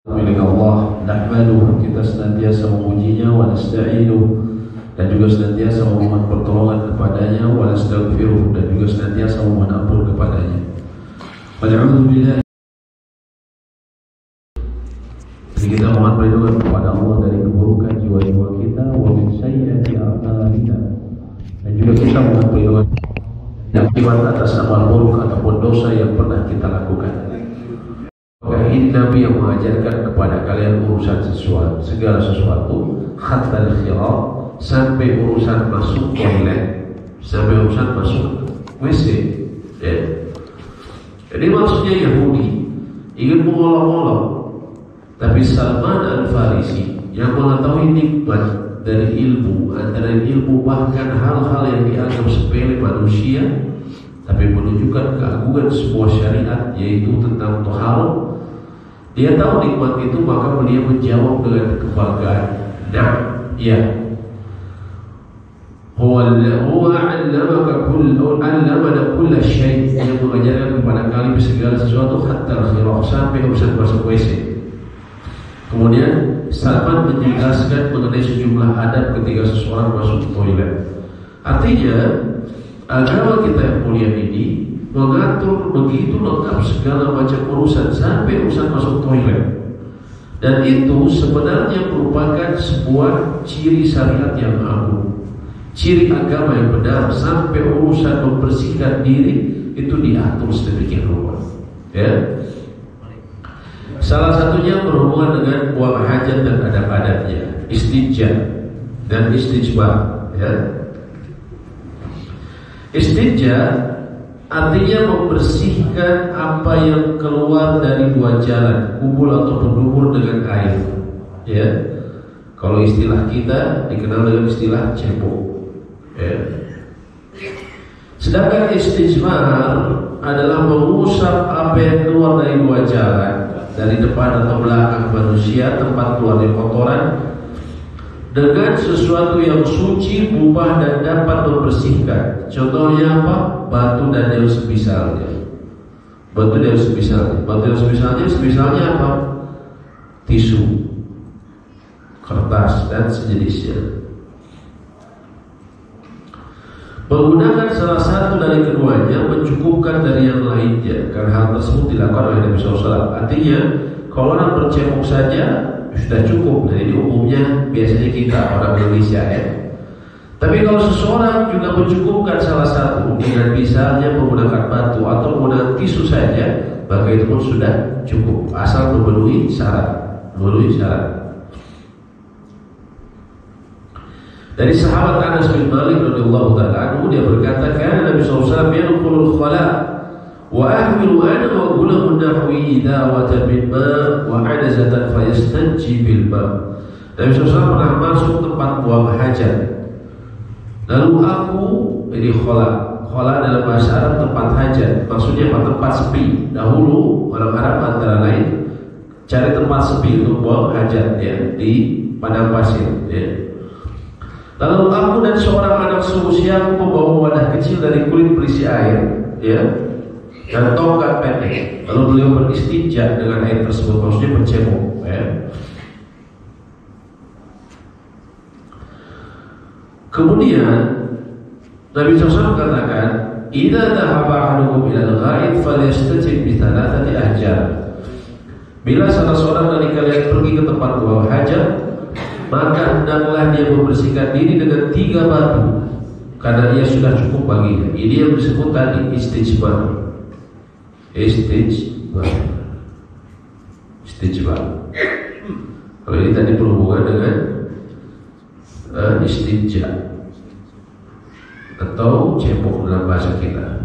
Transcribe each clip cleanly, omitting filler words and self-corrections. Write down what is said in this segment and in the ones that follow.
Milik Allah, nahmaduhu, kita senantiasa memujinya, wa nasta'inuh, dan juga senantiasa memohon pertolongan kepadanya, wa nastaghfiruh, dan juga senantiasa memohon ampun kepadanya. Alhamdulillah. Kita mohon perlindungan kepada Allah dari keburukan jiwa-jiwa kita, wa min sayyiati a'malina, dan juga kita mohon perlindungan dari akibat atas amal buruk ataupun dosa yang pernah kita lakukan. Ini Nabi yang mengajarkan kepada kalian urusan segala sesuatu, hatta al-khirah, sampai urusan masuk toilet, sampai urusan masuk WC. Ya. Jadi maksudnya Yahudi ingin mengolok-olok, tapi Salman Al-Farisi yang mengetahui nikmat dari ilmu, antara ilmu bahkan hal-hal yang dianggap sepele manusia, tapi menunjukkan keagungan sebuah syariat, yaitu tentang taharah. Dia tahu nikmat itu, maka beliau menjawab dengan kebanggaan. Nah, ya. Huwa 'allamaka kull syai', yang mengajarkan kepada kalian segala sesuatu hatta al-khirah, sampai urusan masuk WC. Kemudian Salman menjelaskan mengenai sejumlah adab ketika seseorang masuk toilet. Artinya, agama kita yang mulia ini mengatur begitu lengkap segala macam urusan sampai urusan masuk toilet, dan itu sebenarnya merupakan sebuah ciri syariat yang agung, ciri agama yang benar. Sampai urusan membersihkan diri itu diatur sedemikian rupa. Ya, salah satunya berhubungan dengan buang hajat dan adab-adabnya, istinja dan istijmar. Ya, istinja artinya membersihkan apa yang keluar dari dua jalan, kubul atau pendubur dengan air. Ya, kalau istilah kita dikenal dengan istilah cebok. Ya. Sedangkan istijmar adalah mengusap apa yang keluar dari dua jalan, dari depan atau belakang manusia, tempat keluarnya kotoran, dengan sesuatu yang suci, mubah, dan dapat membersihkan. Contohnya apa? Batu dan yang semisalnya. Batu dan yang semisalnya. Batu yang semisalnya apa? Tisu, kertas, dan sejenisnya. Menggunakan salah satu dari keduanya mencukupkan dari yang lainnya, karena hal tersebut dilakukan oleh Nabi SAW. Artinya, kalau orang bercebok saja sudah cukup. Jadi umumnya biasanya kita orang Indonesia ya. Tapi kalau seseorang juga mencukupkan salah satu dengan misalnya menggunakan batu atau menggunakan tisu saja, maka itu pun sudah cukup, asal memenuhi syarat. Dari sahabat Anas bin Malik radhiyallahu taala anhu, dia berkata, "Kana Nabi SAW yadkhulul khala wa ahmilu ana wa gulamun nahwi idawatan min ma wa adazatan fayastanji bil ma." Nabi SAW pernah masuk tempat buang hajat. Lalu aku ini khala dalam bahasa Arab tempat hajat, maksudnya tempat sepi. Dahulu orang Arab antara lain cari tempat sepi untuk buang hajat ya, di padang pasir ya. Lalu aku dan seorang anak seusiaku membawa wadah kecil dari kulit berisi air ya, dan tongkat pendek. Lalu beliau beristinja dengan air tersebut, maksudnya bercebok ya. Kemudian Nabi SAW katakan, "Idza dhahaba ahadukum ila al-ghaid falyastajib bi thalathati ahjar." Bila salah seorang dari kalian pergi ke tempat buang hajat, maka hendaklah dia membersihkan diri dengan 3 batu, karena ia sudah cukup baginya. Ini yang disebut tadi istijmar. Kalau ini tadi berhubungan dengan istinja atau cebok dalam bahasa kita,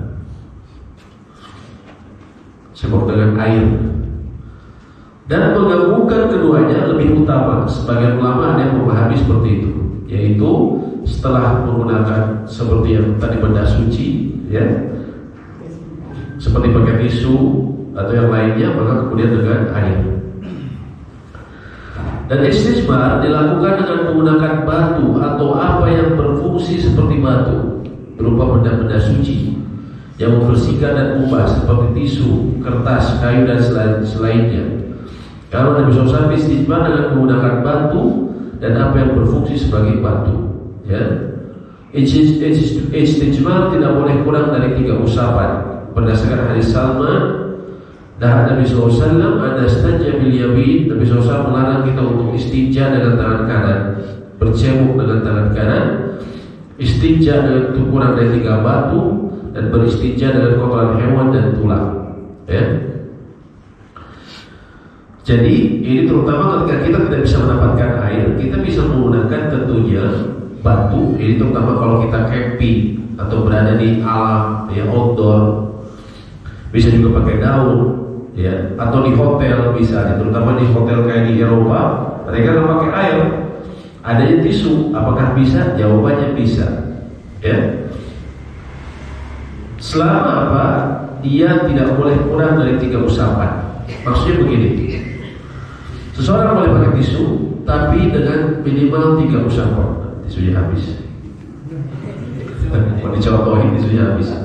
cebok dengan air. Dan menggabungkan keduanya lebih utama. Sebagian ulama ada yang memahami seperti itu, yaitu setelah menggunakan seperti yang tadi benda suci ya, seperti pakai tisu atau yang lainnya, maka kemudian dengan air. Dan istijmar dilakukan dengan menggunakan batu atau apa yang berfungsi seperti batu, berupa benda-benda suci yang membersihkan dan mubah seperti tisu, kertas, kayu, dan selainnya. Kalau Nabi SAW istijmar dengan menggunakan batu dan apa yang berfungsi sebagai batu, ya. Istijmar tidak boleh kurang dari 3 usapan. Berdasarkan hadis Salman, dan Nabi SAW ada istinja bil yamin. Nabi SAW melarang kita untuk istinja dengan tangan kanan, bercebok dengan tangan kanan, istinja dengan kurang dari 3 batu, dan beristinja dengan kotoran hewan dan tulang, ya. Jadi ini terutama ketika kita tidak bisa mendapatkan air, kita bisa menggunakan tentunya batu. Ini terutama kalau kita camping atau berada di alam, ya, outdoor. Bisa juga pakai daun, ya, atau di hotel bisa, terutama di hotel kayak di Eropa, mereka nggak pakai air, adanya tisu. Apakah bisa? Jawabannya bisa, ya. Selama apa? Dia tidak boleh kurang dari 3 usapan. Maksudnya begini, seseorang boleh pakai tisu, tapi dengan minimal 3 usapan. Tisunya habis. Mau dicontohin, tisunya habis.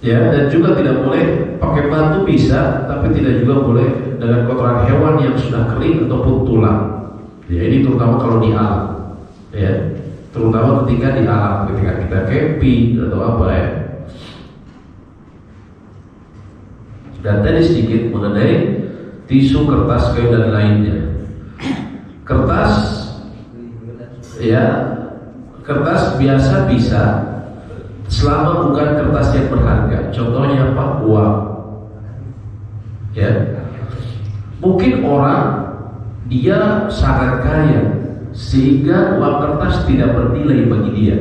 Ya, dan juga tidak boleh pakai batu bisa, tapi tidak juga boleh dengan kotoran hewan yang sudah kering ataupun tulang. Ya, ini terutama kalau di alam. Ya, terutama ketika di alam, ketika kita camping atau apa, ya. Dan tadi sedikit mengenai tisu, kertas, kayu dan lainnya. Kertas, ya, kertas biasa bisa, selama bukan kertas yang berharga. Contohnya apa? Uang, ya. Mungkin orang dia sangat kaya sehingga uang kertas tidak bernilai bagi dia.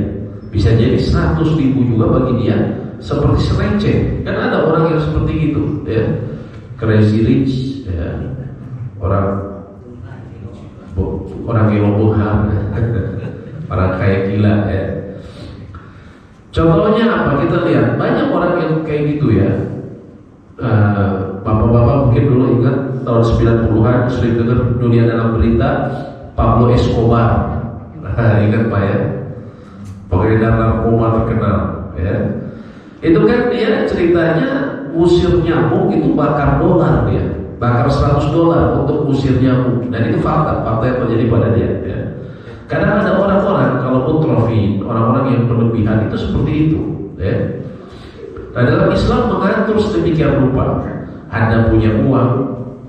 Bisa jadi 100.000 juga bagi dia seperti sereceh. Kan ada orang yang seperti itu, ya, crazy rich, ya, orang yang bohong, orang kaya gila, ya. Contohnya apa? Kita lihat banyak orang yang kayak gitu, ya. Bapak-bapak mungkin dulu ingat tahun 90-an sering dengar dunia dalam berita Pablo Escobar. Ingat Pak, ya? Pengedar narkoba terkenal, ya. Itu kan dia ceritanya usir nyamuk itu bakar dolar, dia bakar $100 untuk usir nyamuk, dan itu fakta yang terjadi pada dia, ya. Kadang ada orang-orang kalaupun trofi, orang-orang yang berlebihan itu seperti itu, ya. Nah, dalam Islam mengatur sedemikian rupa. Anda punya uang,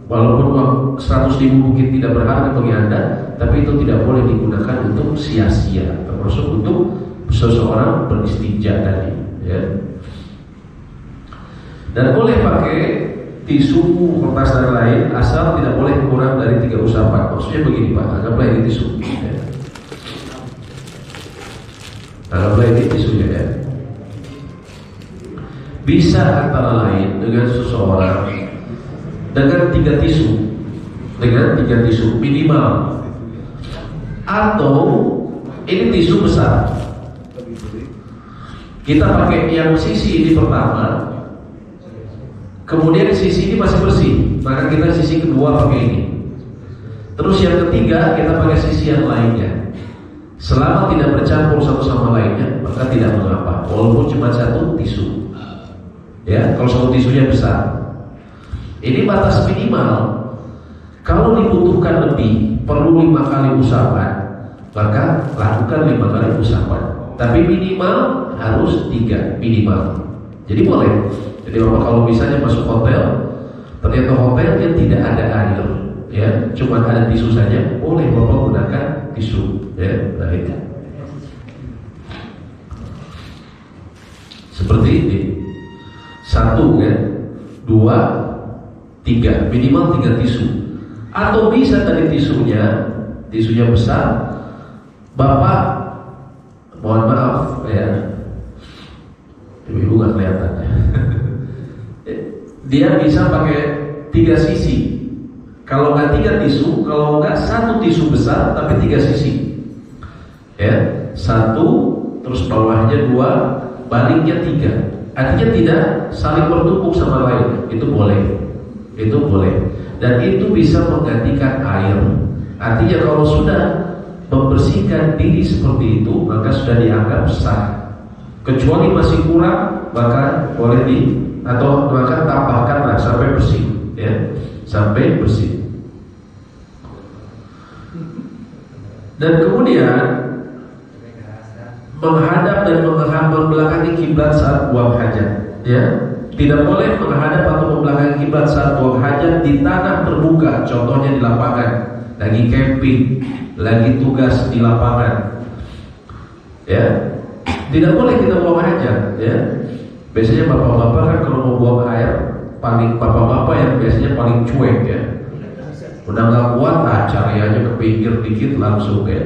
walaupun uang 100.000 mungkin tidak berharga bagi Anda, tapi itu tidak boleh digunakan untuk sia-sia, termasuk untuk seseorang beristinja tadi, ya. Dan boleh pakai tisu, kertas dan lain, asal tidak boleh kurang dari 3 usapan. Maksudnya begini Pak, anggaplah ini tisu, ya. Anggaplah ini tisunya, ya. Bisa antara lain dengan seseorang dengan 3 tisu minimal, atau ini tisu besar. Kita pakai yang sisi ini pertama, kemudian sisi ini masih bersih, maka kita sisi kedua pakai ini. Terus yang ketiga kita pakai sisi yang lainnya. Selama tidak bercampur satu sama lainnya, maka tidak mengapa, walaupun cuma 1 tisu. Ya, kalau 1 tisunya besar. Ini batas minimal. Kalau dibutuhkan lebih, perlu 5 kali usapan, maka lakukan 5 kali usapan. Tapi minimal harus 3 minimal. Jadi boleh. Jadi Bapak kalau misalnya masuk hotel, ternyata hotelnya tidak ada air, ya, cuma ada tisu saja, boleh Bapak gunakan tisu, ya. Nah, itu seperti ini. 1, ya, 2, 3, minimal 3 tisu. Atau bisa tadi tisunya besar, Bapak, mohon maaf, ya, ibu nggak kelihatan, ya. Dia bisa pakai 3 sisi. Kalau nggak 3 tisu, kalau nggak 1 tisu besar tapi 3 sisi, ya. 1, terus bawahnya 2, baliknya 3. Artinya tidak saling bertumpuk sama lain. Itu boleh. Dan itu bisa menggantikan air. Artinya kalau sudah membersihkan diri seperti itu, maka sudah dianggap sah. Kecuali masih kurang, maka boleh atau maka tambahkanlah sampai bersih, ya, sampai bersih. Dan kemudian menghadap dan membelakangi kiblat saat buang hajat, ya. Tidak boleh menghadap atau membelakangi kiblat saat buang hajat di tanah terbuka, contohnya di lapangan, lagi camping, lagi tugas di lapangan, ya. Tidak boleh kita buang hajat, ya. Biasanya bapak-bapak kan kalau mau buang air, paling bapak-bapak yang biasanya paling cuek, ya. Udah nggak kuat, cari aja ke pinggir dikit langsung, ya.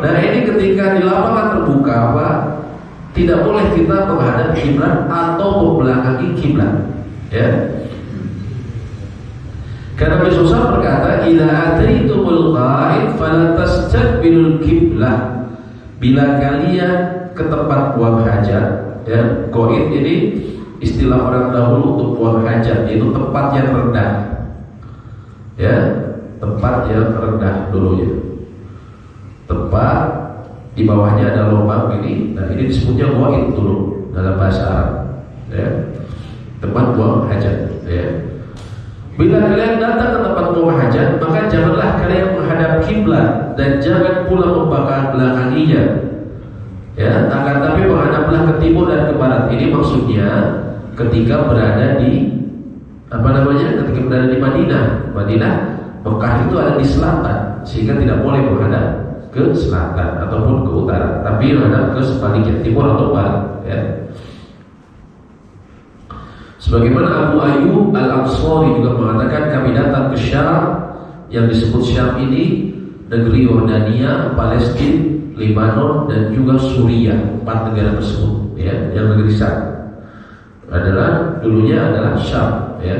Nah ini ketika di lapangan terbuka, Pak, tidak boleh kita menghadap kiblat atau membelakangi kiblat, ya. Karena Nabi SAW berkata, "Idza ataitumul ghaib fala tastaqbilul qiblah." Bila kalian ke tempat buang hajat, ya, ghaib ini istilah orang dahulu untuk buang hajat, yaitu tempat yang rendah, ya, tempat yang rendah dulunya, tempat di bawahnya ada lubang ini. Nah ini disebutnya ghaib dulu dalam bahasa Arab, ya, tempat buang hajat, ya. Bila kalian datang ke tempat buang hajat, maka janganlah kalian menghadap kiblat dan jangan pula membelakanginya, ya. Akan tapi menghadaplah ke timur dan ke barat. Ini maksudnya ketika berada di ketika berada di Madinah, Mekah itu ada di selatan, sehingga tidak boleh menghadap ke selatan ataupun ke utara, tapi menghadap ke sebaliknya, timur atau barat, ya. Sebagaimana Abu Ayyub Al-Ansari juga mengatakan, kami datang ke Syam, yang disebut Syam ini negeri Yordania, Palestina, Lebanon dan juga Suriah. 4 negara tersebut, ya, yang negeri Syam dulunya adalah Syam, ya.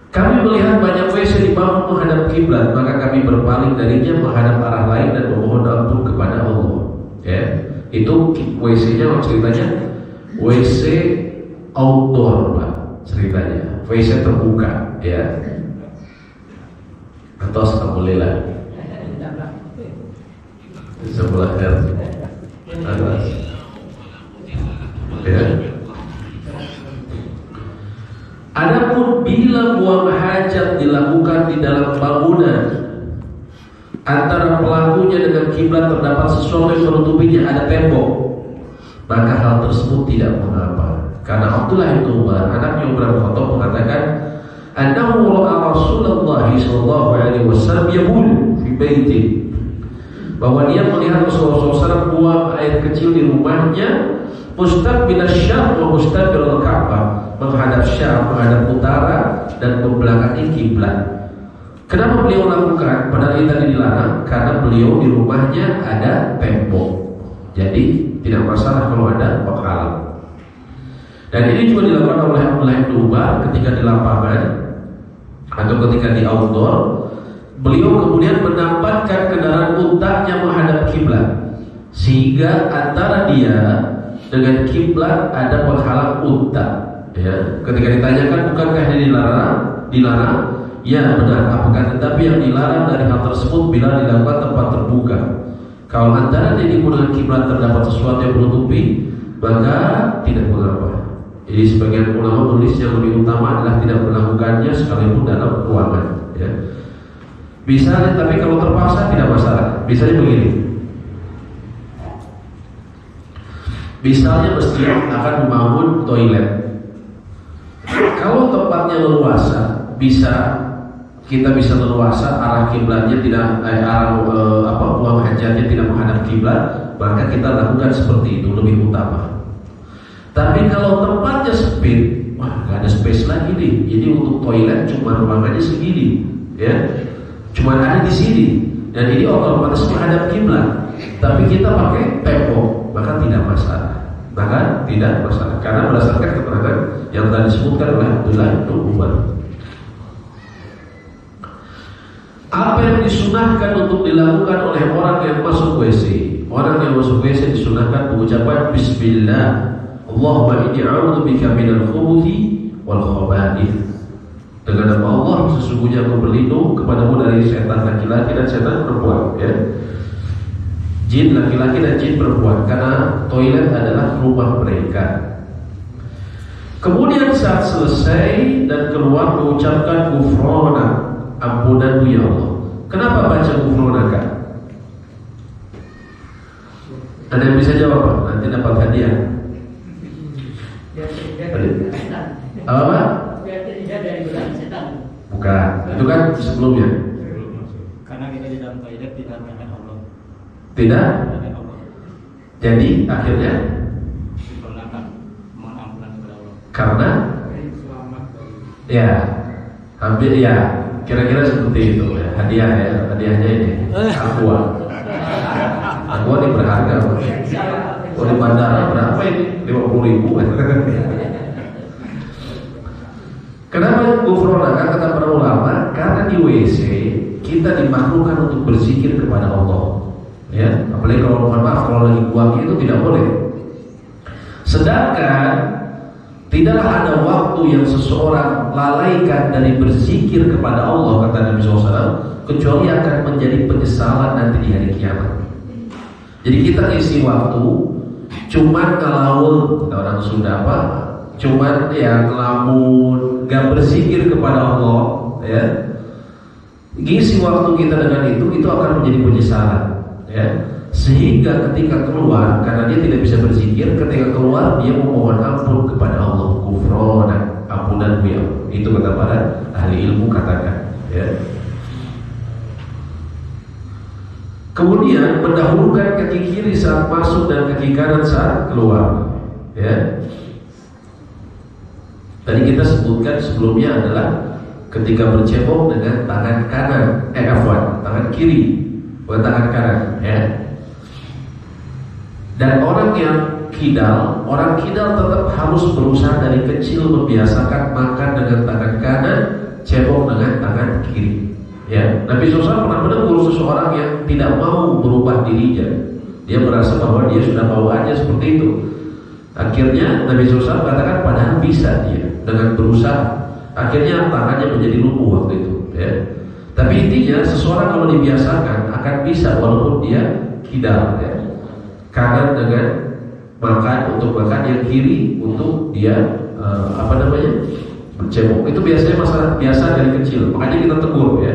Kami melihat banyak WC dibangun menghadap kiblat, maka kami berpaling darinya menghadap arah lain dan memohon ampun kepada Allah, ya. Itu WC-nya ceritanya WC outdoor, Pak, ceritanya WC terbuka, ya. Atau alhamdulillah sebelah atas, ya. Adapun bila buang hajat dilakukan di dalam bangunan, antara pelakunya dengan kiblat terdapat sesuatu yang menutupinya, ada tembok, maka hal tersebut tidak mengapa. Karena Abdullah bin Umar, anaknya Umar bin Khattab, mengatakan, "Annahu ra'a Rasulullah sallallahu alaihi wasallam yabul fi baiti." Bahwa dia melihat Rasulullah SAW buang air kecil di rumahnya, mustaqbil asy-syam wa mustaqbil al-Ka'bah, menghadap Syam, menghadap utara dan membelakangi kiblat. Kenapa beliau lakukan? Padahal ini tadi dilarang, karena beliau di rumahnya ada tembok, jadi tidak masalah kalau ada penghalang. Dan ini juga dilakukan oleh Abdullah bin Umar ketika di lapangan atau ketika di outdoor. Beliau kemudian menempatkan kendaraan untanya menghadap kiblat, sehingga antara dia dengan kiblat ada penghalang unta, ya. Ketika ditanyakan, bukankah ini dilarang? Ya benar, apakah tetapi yang dilarang dari hal tersebut bila dilakukan tempat terbuka. Kalau antara dirimu dengan kiblat terdapat sesuatu yang menutupi, maka tidak mengapa. Jadi sebagian ulama menulis yang lebih utama adalah tidak melakukannya sekalipun dalam ruangan, ya. Misalnya, tapi kalau terpaksa tidak masalah. Misalnya begini, misalnya masjid akan membangun toilet. Kalau tempatnya leluasa, kita bisa leluasa arah kiblatnya tidak buang hajatnya tidak menghadap kiblat, maka kita lakukan seperti itu, lebih utama. Tapi kalau tempatnya sempit, nggak ada space lagi nih. Jadi untuk toilet cuma ruangannya segini, ya, cuma ada di sini, dan ini otomatis menghadap kiblat. Tapi kita pakai tembok, maka tidak masalah. Karena berdasarkan keterangan yang tadi disebutkan oleh Abdullah bin Umar. Apa yang disunahkan untuk dilakukan oleh orang yang masuk WC? Orang yang masuk WC disunahkan mengucapkan Bismillah, Allahumma inni a'udzubika minal khubuthi wal khaba'ith. Dengan nama Allah, sesungguhnya aku berlindung kepadamu dari setan laki-laki dan setan perempuan, ya. Jin laki-laki dan jin perempuan, karena toilet adalah rumah mereka. Kemudian saat selesai dan keluar mengucapkan ghufrana, ampunanmu ya Allah. Kenapa baca ghufrana Kak? Ada yang bisa jawab Pak? Nanti dapat hadiah. Apa? Bukan, itu kan sebelumnya. Karena kita di dalam toilet tidak mengingat Allah. Tidak? Jadi akhirnya Diperlakan mohon ampunan kepada Allah. karena ya hampir ya kira-kira seperti itu ya. Hadiah ya, hadiahnya ini aqua. Aqua ini berharga Pak. Oh, di bandara berapa ini? 50.000. Kenapa ghufrana? Kata para ulama, karena di WC kita dimakhlukkan untuk berzikir kepada Allah. Ya, apalagi kalau mohon maaf kalau lagi buang itu tidak boleh. Sedangkan tidaklah ada waktu yang seseorang lalaikan dari berzikir kepada Allah, kata Nabi SAW, kecuali akan menjadi penyesalan nanti di hari kiamat. Jadi kita isi waktu cuman ngelamun, kata orang Sunda apa? Cuman ya ngelamun, gak berzikir kepada Allah, ya. Ngisi waktu kita dengan itu akan menjadi penyesalan, ya. Sehingga ketika keluar, karena dia tidak bisa berzikir, ketika keluar dia memohon ampun kepada Allah, ghufrana, ampunan ya. Itu kata para ahli ilmu katakan, ya. Kemudian mendahulukan kaki kiri saat masuk dan kaki kanan saat keluar, ya. Tadi kita sebutkan sebelumnya adalah ketika bercebok dengan tangan kanan, tangan kiri, bukan tangan kanan, ya. Dan orang kidal tetap harus berusaha dari kecil membiasakan makan dengan tangan kanan, cebok dengan tangan kiri. Ya, Nabi SAW pernah menegur seseorang yang tidak mau berubah dirinya. Dia merasa bahwa dia sudah bawaannya seperti itu. Akhirnya Nabi SAW katakan padahal bisa dia dengan berusaha. Akhirnya tangannya menjadi lumpuh waktu itu. Ya. Tapi intinya seseorang kalau dibiasakan akan bisa walaupun dia kidal. Ya. Kanan dengan makan untuk makan, yang kiri untuk dia bercebok. Itu biasanya masalah biasa dari kecil. Makanya kita tegur, ya.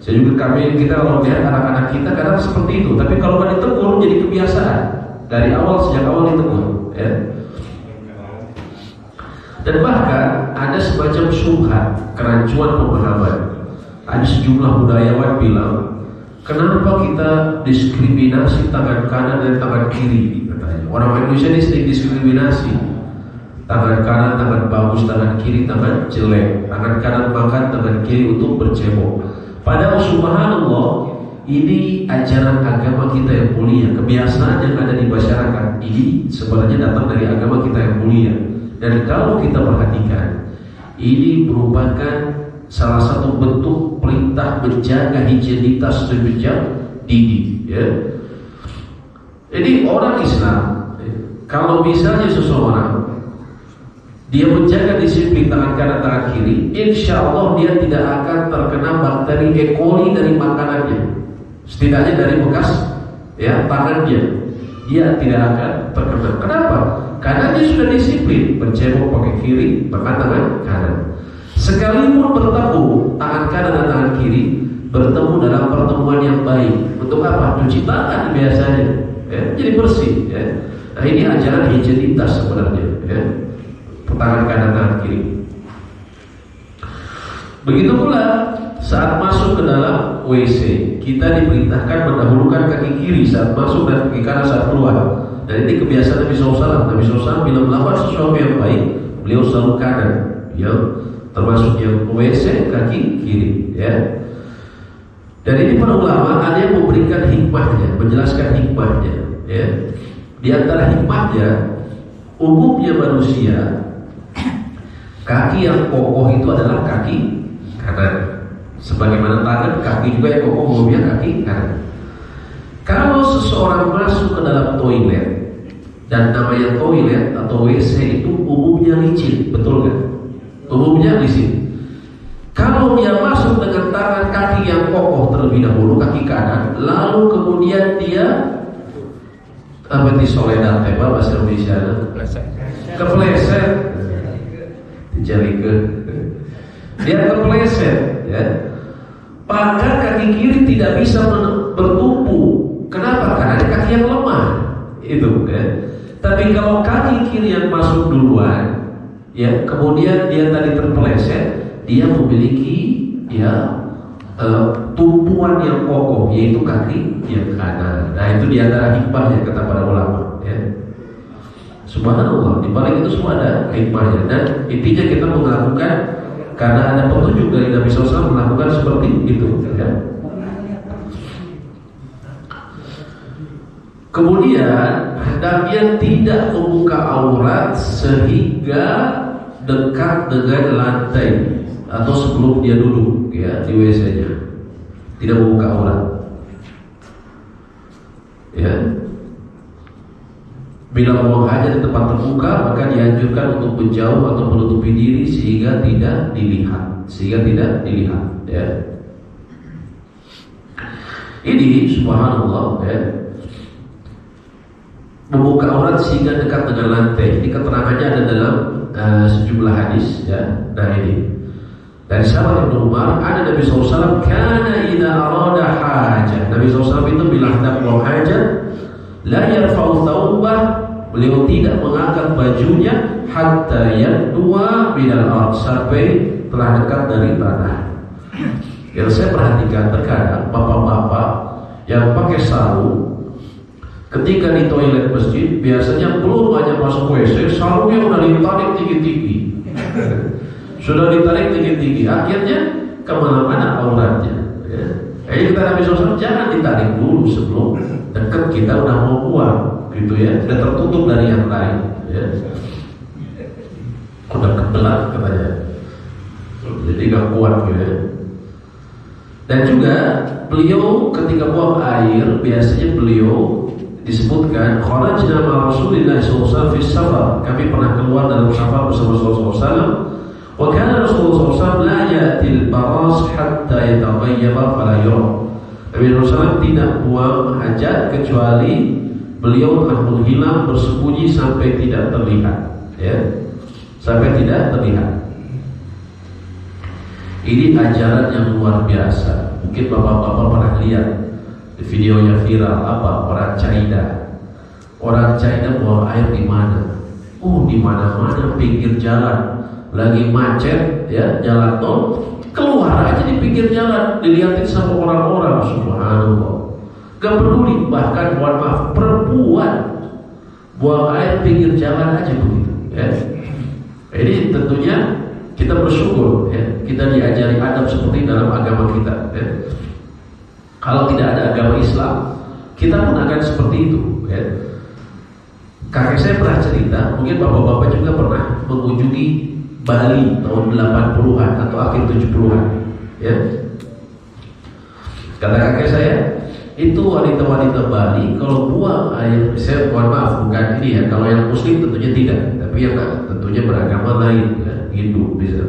Saya juga kita kalau lihat anak-anak kita kadang seperti itu. Tapi kalau nggak ditegur jadi kebiasaan. Dari awal, sejak awal ditegur, ya. Dan bahkan ada semacam syubhat, kerancuan pemahaman. Ada sejumlah budayawan bilang, kenapa kita diskriminasi tangan kanan dan tangan kiri? Katanya. Orang Indonesia ini sering diskriminasi. Tangan kanan, tangan bagus, tangan kiri, tangan jelek. Tangan kanan makan, tangan kiri untuk bercebok. Padahal subhanallah, ini ajaran agama kita yang mulia. Kebiasaan yang ada di masyarakat ini sebenarnya datang dari agama kita yang mulia. Dan kalau kita perhatikan, ini merupakan salah satu bentuk perintah menjaga higienitas sejak dini, ya. Jadi orang Islam, kalau misalnya seseorang dia menjaga disiplin tangan kanan tangan kiri, insya Allah dia tidak akan terkena bakteri E. coli dari makanannya. Setidaknya dari bekas tangannya, dia tidak akan terkena. Kenapa? Karena dia sudah disiplin bercebok pakai kiri, makan tangan kanan. Sekalipun bertemu tangan kanan dan tangan kiri, bertemu dalam pertemuan yang baik. Untuk apa? Cuci tangan biasanya, ya, jadi bersih. Ya. Nah ini ajaran higienitas sebenarnya. Ya. Tangan kanan tangan kiri. Begitu pula saat masuk ke dalam WC, kita diperintahkan mendahulukan kaki kiri saat masuk dan kaki kanan saat keluar. Dan ini kebiasaan Nabi SAW. Nabi SAW bila melakukan sesuatu yang baik, beliau selalu kanan, ya, termasuk yang WC kaki kiri, ya. Dan ini para ulama ada yang memberikan hikmahnya, menjelaskan hikmahnya, ya. Di antara hikmahnya, umumnya manusia kaki yang kokoh itu adalah kaki kanan. Sebagaimana tangan, kaki juga yang kokoh umumnya kaki kanan. Kalau seseorang masuk ke dalam toilet, dan namanya toilet atau WC itu umumnya licin, betul kan? Umumnya licin. Kalau dia masuk dengan tangan kaki yang kokoh terlebih dahulu, kaki kanan, lalu kemudian dia Apa di soledad tebal bahasa Indonesia? Kepleset. Dijalikeun. Dia kepleset, ya. Bahkan kaki kiri tidak bisa bertumpu. Kenapa? Karena ada kaki yang lemah. Itu, ya. Tapi kalau kaki kiri yang masuk duluan, ya, kemudian dia tadi terpeleset, dia memiliki ya tumpuan yang kokoh, yaitu kaki yang kanan. Nah, itu diantara hikmahnya kata para ulama, ya. Subhanallah, di balik itu semua ada hikmahnya. Dan intinya kita melakukan karena ada petunjuk dari Nabi SAW melakukan seperti itu, ya. Kemudian hendaknya tidak membuka aurat sehingga dekat dengan lantai atau sebelum dia duduk, ya, di WC-nya. Tidak membuka aurat, ya. Bila buang hajat di tempat terbuka, maka dianjurkan untuk menjauh atau menutupi diri sehingga tidak dilihat, ya. Ini subhanallah, ya. Membuka aurat sehingga dekat dengan lantai. Ini keterangannya ada dalam sejumlah hadis, ya. Nah, ini dari sahabat Ibnu Umar, ada Nabi SAW kana idza arada hajah. Nabi SAW itu bila hendak buang hajat, la yarfa'u thawbah, beliau tidak mengangkat bajunya hatta yadwa minal ard, sampai telah dekat dari tanah. Yang saya perhatikan terkadang bapak-bapak yang pakai sarung ketika di toilet masjid, biasanya belum aja masuk WC, sarungnya udah ditarik tinggi-tinggi. Sudah ditarik tinggi-tinggi, akhirnya kemana-mana auratnya, ya. Kita Nabi SAW jangan ditarik dulu sebelum dekat kita udah mau buang, gitu, ya. Sudah tertutup dari yang lain, ya. Udah kebelah katanya, jadi gak kuat, gitu, ya. Dan juga beliau ketika buang air, biasanya beliau disebutkan kharajna ma Rasulillah SAW fi safar, kami pernah keluar dalam safar bersama Rasulullah SAW. Wa kana Rasulullah SAW la ya'til baras hatta yataghayyaba fala yura. Nabi SAW tidak buang hajat kecuali beliau telah menghilang bersembunyi sampai tidak terlihat, ya. Sampai tidak terlihat. Ini ajaran yang luar biasa. Mungkin bapak-bapak pernah lihat di video yang viral, apa, orang China buang air di mana? Di mana-mana, pinggir jalan. Lagi macet, ya, jalan tol, keluar aja di pinggir jalan, dilihatin sama orang-orang. Subhanallah, gak peduli. Bahkan mohon maaf, perempuan buang air pinggir jalan aja begitu, ya. Ini tentunya kita bersyukur, ya, kita diajari adab seperti dalam agama kita, ya. Kalau tidak ada agama Islam, kita pun akan seperti itu, ya. Kakek saya pernah cerita, mungkin bapak-bapak juga pernah mengunjungi Bali tahun 80-an atau akhir 70-an, ya. Kata kakek saya, itu wanita-wanita Bali kalau buang air, saya mohon maaf bukan ini, ya, kalau yang muslim tentunya tidak, tapi yang tentunya beragama lain, ya, Hindu bisa.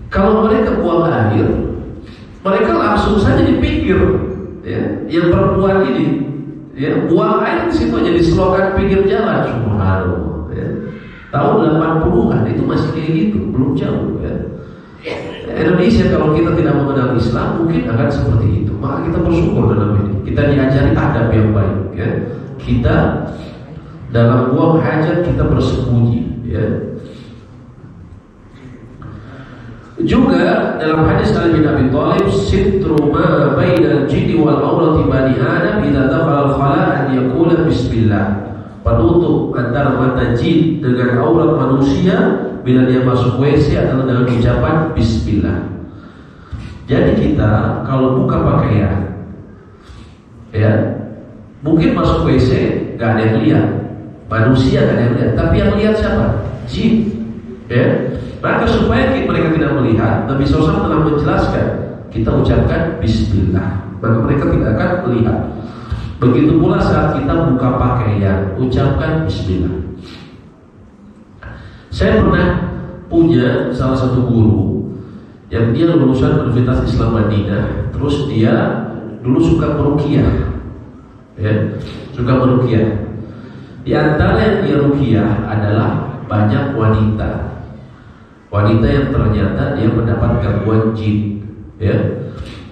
Kalau mereka buang air, mereka langsung saja di pinggir, ya. Yang perempuan ini, ya, buang air di situ aja di selokan pinggir jalan. Subhanallah, ya. Tahun 80-an itu masih kayak gitu, belum jauh, ya. Indonesia kalau kita tidak mengenal Islam mungkin akan seperti itu. Maka kita bersyukur dalam ini. Kita diajari adab yang baik, ya. Kita dalam buang hajat kita bersembunyi, ya. Juga dalam hadis Ali bin Abi Thalib, sitru ma bainal jinni wal aurati bani Adam idza dakhala al-khala an yaqula bismillah. Penutup antara mata jin dengan aurat manusia bila dia masuk WC adalah dengan ucapan bismillah. Jadi kita kalau buka pakaian, ya, mungkin masuk WC gak ada yang lihat, manusia gak ada yang lihat, tapi yang lihat siapa? Jin, ya. Maka supaya mereka tidak melihat, Nabi SAW telah menjelaskan, kita ucapkan bismillah, maka mereka tidak akan melihat. Begitu pula saat kita buka pakaian, ucapkan bismillah. Saya pernah punya salah satu guru yang dia lulusan Universitas Islam Madinah, terus dia dulu suka meruqyah, ya. suka meruqyah. Di antara yang dia ruqyah adalah banyak wanita yang ternyata dia mendapat gangguan jin, ya.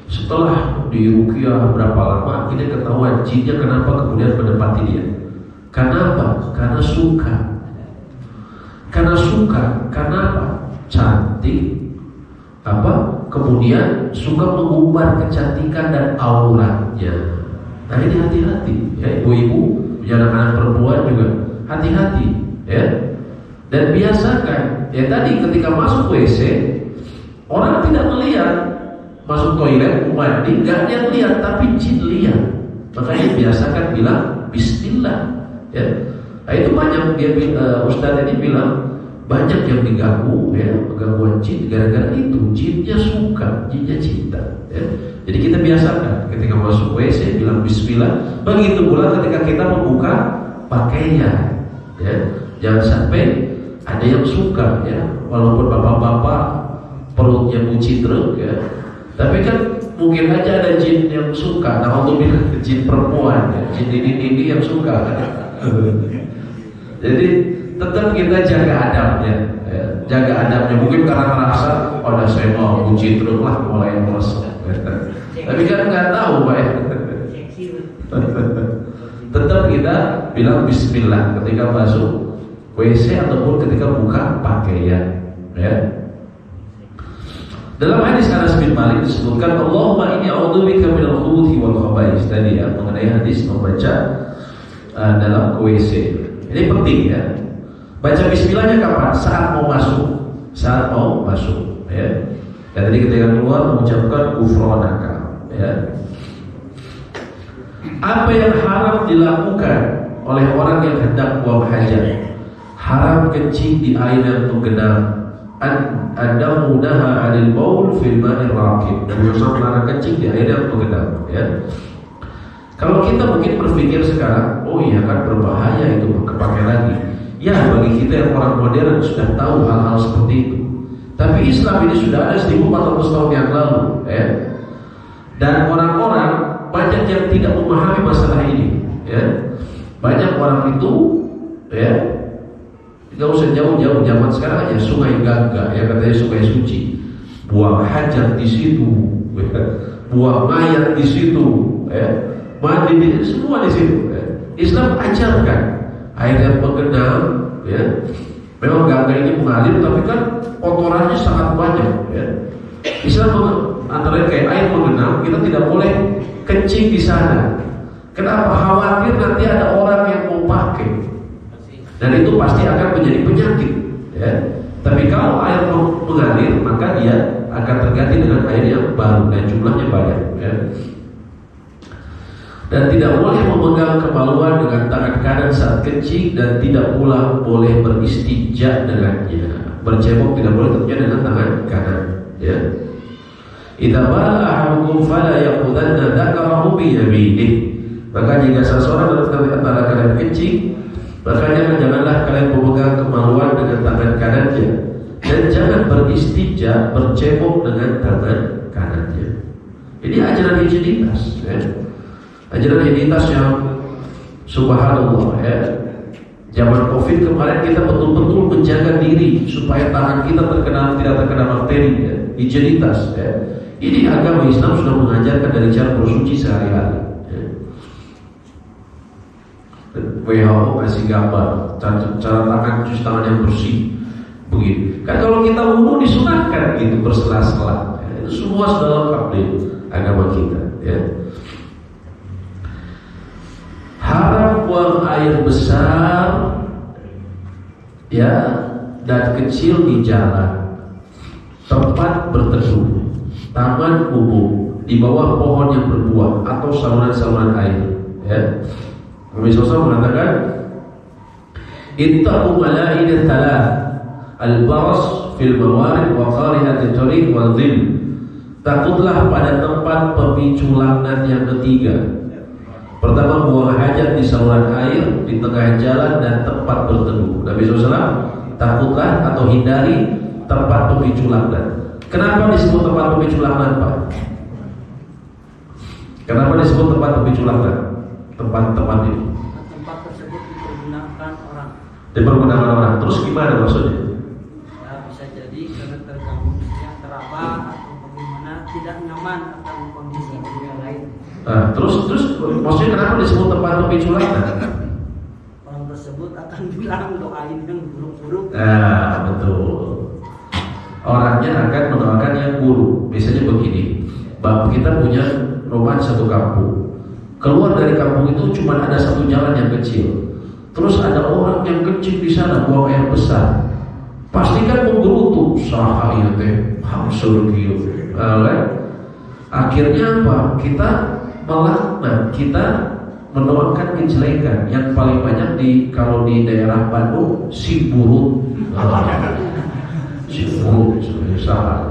Setelah diruqyah berapa lama, kita ketahuan jinnya kenapa kemudian mendapati dia. Kenapa? Karena suka. Karena apa? Cantik, kemudian suka mengumbar kecantikan dan auratnya. Nah ini hati-hati, ya ibu-ibu, anak-anak perempuan juga hati-hati, ya. Dan biasakan, ya tadi ketika masuk WC, orang tidak melihat, masuk toilet, mandi, nggak dia lihat, tapi jin lihat. Makanya biasakan bilang Bismillah, ya. Nah itu banyak Ustadz ini bilang banyak yang diganggu, ya, gangguan jin gara-gara itu. Jinnya suka, jinnya cinta, ya. Jadi kita biasakan ketika masuk WC bilang Bismillah. Begitu pula ketika kita membuka pakaian, ya. Jangan sampai ada yang suka, ya, walaupun bapak-bapak perutnya buci truk, ya. Tapi kan mungkin aja ada jin yang suka. Nah untuk bilang jin perempuan, ya, jin ini yang suka. Jadi tetap kita jaga adabnya, ya. Jaga adabnya. Mungkin karena merasa, oh dah saya mau buci truk lah, mulai merosot. Tapi kan nggak tahu, Pak, ya. Tetap kita bilang Bismillah ketika masuk WC ataupun ketika buka pakaian, ya. Dalam hadis Anas bin Malik disebutkan Allahumma inni a'udzubika minal khubuthi wal khaba'is, tadi ya, mengenai hadis membaca dalam WC. Ini penting, ya. Baca bismillahnya kapan? Saat mau masuk, ya. Dan tadi ketika keluar mengucapkan ghufranaka, ya. Apa yang haram dilakukan oleh orang yang hendak buang hajat? Haram kencing di air yang menggenang. Adamu naha 'anil baul fil ma'ir raqib. Dan Rasul melarang kencing di air yang menggenang, ya. Kalau kita mungkin berpikir sekarang, oh iya kan berbahaya itu, kepakai lagi. Ya bagi kita yang orang modern sudah tahu hal-hal seperti itu. Tapi Islam ini sudah ada 1400 tahun yang lalu, ya. Dan orang-orang banyak yang tidak memahami masalah ini, ya. Banyak orang itu, ya, tidak usah jauh-jauh, zaman sekarang aja Sungai Gangga, ya, katanya sungai suci. Buang hajat di situ, ya. Buang mayat di situ, ya. Mandi di semua di situ, ya. Islam ajarkan air yang menggenang, ya. Memang Gangga ini mengalir, tapi kan kotorannya sangat banyak, ya. Islam antara kayak air menggenang, kita tidak boleh kencing di sana. Kenapa? Khawatir nanti ada orang yang mau pakai, dan itu pasti akan menjadi penyakit, ya. Tapi kalau air mengalir, maka dia akan terganti dengan air yang baru dan jumlahnya banyak, ya. Dan tidak boleh memegang kemaluan dengan tangan kanan saat kencing, dan tidak pula boleh beristinja dengannya. Bercebok tidak boleh tentunya dengan tangan kanan, ya. Idza bala ahadukum fala yaqudanna dzakarahu bi yaminih. Maka jika seseorang dalam antara kalian kencing, makanya janganlah kalian memegang kemaluan dengan tangan kanannya, dan jangan beristinja, bercebok dengan tangan kanannya. Ini ajaran higienitas, ya. Ajaran higienitas yang subhanallah, ya. Zaman Covid kemarin kita betul-betul menjaga diri supaya tangan kita tidak terkena bakteri, ya. Higienitas, ya. Ini agama Islam sudah mengajarkan dari cara bersuci sehari-hari, ya. WHO kasih gambar cara tangan, cuci tangan yang bersih, begitu. Kan kalau kita wudu disunahkan gitu bersela-sela, ya. Itu semua sudah lengkap di agama kita, ya. Haram buang air besar, ya, dan kecil di jalan, tempat berteduh, taman umum, di bawah pohon yang berbuah atau saluran-saluran air, ya. Nabi SAW mengatakan, ittaqu mala'in thalath, al-baras fil mawarid wa qari'at at-tariq wal dhil. Takutlah pada tempat pemicu laknat yang ketiga. Pertama, buang hajat di saluran air, di tengah jalan, dan tempat berteduh. Nabi SAW, takutlah atau hindari tempat pemicu laknat. Kenapa disebut tempat pemicu laknat, Pak? Kenapa disebut tempat pemicu laknat? Tempat-tempat ini. dipergunakan orang. Terus gimana maksudnya? Ya, bisa jadi karena terganggunya terabah atau bagaimana tidak nyaman atau kondisi yang lain. Nah, terus maksudnya kenapa disebut tempat pemicu laknat? Orang tersebut akan bilang doain yang buruk-buruk. Nah, betul. Orangnya akan mendoakan yang buruk. Biasanya begini, kita punya rumah di satu kampung. Keluar dari kampung itu cuma ada satu jalan yang kecil. Terus ada orang yang kecil di sana buang air besar. Pasti kan menggerutu, saha ieu teh hangsur kieu. Kan? Akhirnya apa? Kita melaknat, kita mendoakan kejelekan. Yang paling banyak kalau di daerah Bandung si burut. Si burut saha.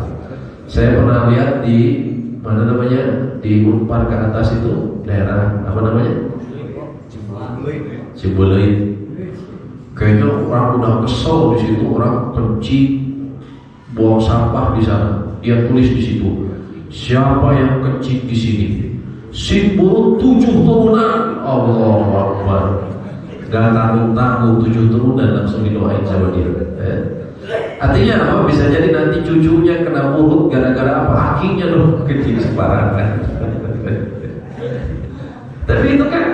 Saya pernah lihat di mana namanya, di Unpar ke atas itu daerah apa namanya? Cibuleut. Kayaknya orang udah kesel di situ, orang kencing buang sampah di sana. Dia tulis di situ, siapa yang kencing di sini? Si buruk 7 turunan. Allahu Akbar. Gak tanggung-tanggung 7 turunan langsung didoain sama dia. Artinya apa? Bisa jadi nanti cucunya kena mulut gara-gara apa? Akinya loh kecil sembarangan. Tapi itu kan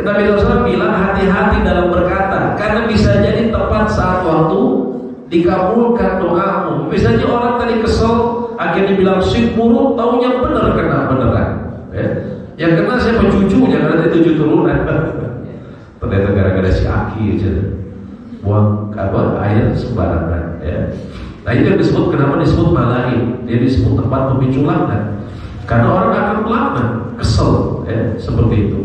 Nabi SAW bilang hati-hati dalam berkata, karena bisa jadi tepat saat waktu dikabulkan doamu. Misalnya orang tadi kesel, akhirnya bilang si buruk, taunya benar kena beneran. Yang kena siapa? Cucunya, karena itu 7 turunan. Ternyata gara-gara si Aki aja buang air sembarangan. Nah itu yang disebut, kenapa disebut malain? Dia disebut tempat pemicu laknat. Karena orang akan melaknat, kesel, seperti itu.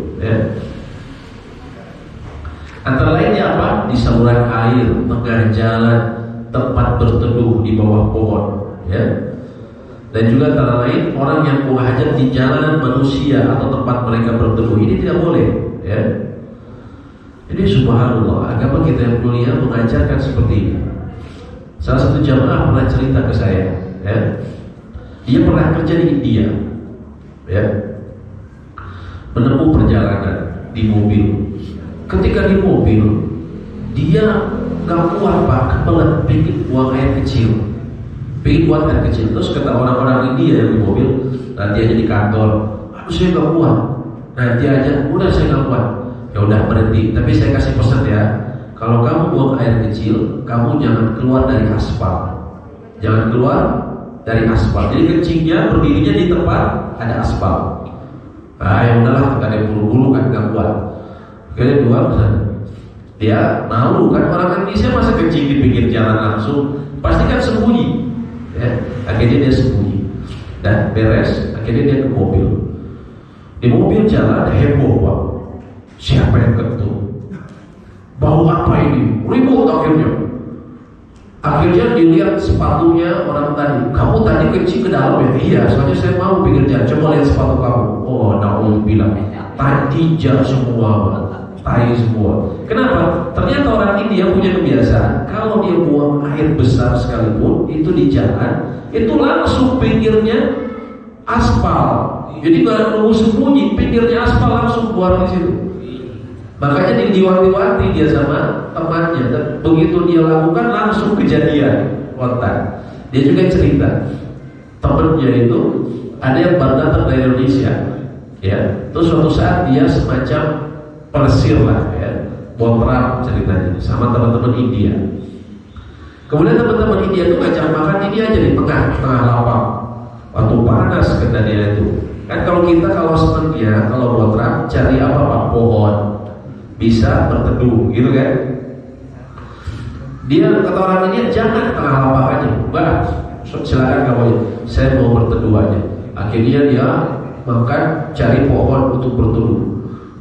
Antara lainnya apa? Di saluran air, tengah jalan, tempat berteduh di bawah pohon. Dan juga antara lain orang yang buang hajat di jalanan manusia atau tempat mereka berteduh, ini tidak boleh. Jadi subhanallah, agama kita yang mulia mengajarkan seperti ini. Salah satu jamaah pernah cerita ke saya, dia pernah kerja di India, menempuh perjalanan di mobil. Ketika di mobil, dia gak kuat pak, kebelet, pengen buang air kecil, pengen buang air kecil. Terus kata orang-orang India yang di mobil, nanti aja di kantor, aduh saya gak kuat, nanti aja, udah saya gak kuat. Ya udah berhenti, tapi saya kasih pesan ya, kalau kamu buang air kecil, kamu jangan keluar dari aspal. Jangan keluar dari aspal. Jadi kencingnya berdirinya di tempat ada aspal. Ah ya udahlah, gak ada bulu-bulu kan, gak kuat. Akhirnya keluar sana. Dia malu kan, orang Indonesia masa kencing di pinggir jalan langsung, pasti kan sembunyi. Akhirnya dia sembunyi dan beres. Akhirnya dia ke mobil. Di mobil jalan heboh pak. Siapa yang ketuk? Bau apa ini? Ribut akhirnya. Akhirnya dilihat sepatunya orang tadi. Kamu tadi kencing ke dalam ya? Iya, soalnya saya mau pinggir jalan. Coba lihat sepatu kamu. Oh, naul bilang tadi jam semua, tai semua. Kenapa? Ternyata orang India punya kebiasaan, kalau dia buang air besar sekalipun itu di jalan, itu langsung pinggirnya aspal. Jadi nggak nunggu sembunyi, pinggirnya aspal langsung buang di situ. Makanya diwanti-wanti dia sama temannya, dan begitu dia lakukan langsung kejadian kontak. Dia juga cerita temennya itu ada yang baru datang dari Indonesia, terus suatu saat dia semacam pelesir lah, botram ceritanya sama teman-teman India. Kemudian teman-teman India itu ngajak makan ini aja di tengah lapang. Waktu panas kata dia itu. Kan kalau kita kalau senangnya kalau botram cari apa pak? Pohon. Bisa berteduh gitu kan. Dia kata orang ini jangan tengah lapang aja, Mbak, silakan kamu aja, saya mau berteduh aja. Akhirnya dia makan cari pohon untuk berteduh.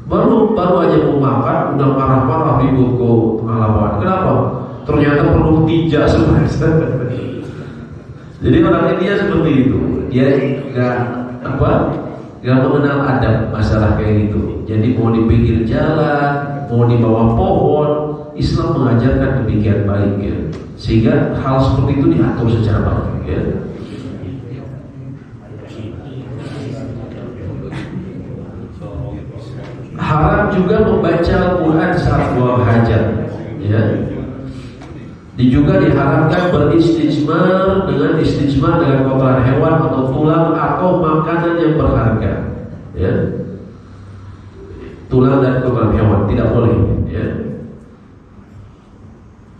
Baru aja mau makan udah marah-marah ribut ke tengah lapangan. Kenapa? Ternyata perlu tinja semua. Jadi orang India seperti itu, dia nggak mengenal adab masalah kayak gitu. Jadi mau di pinggir jalan, mau di bawah pohon, Islam mengajarkan demikian baik sehingga hal seperti itu diatur secara baik Haram juga membaca Al-Quran saat buang hajat Juga diharamkan beristijmar dengan kotoran hewan atau tulang atau makanan yang berharga, ya. Tulang dan kotoran hewan tidak boleh, ya.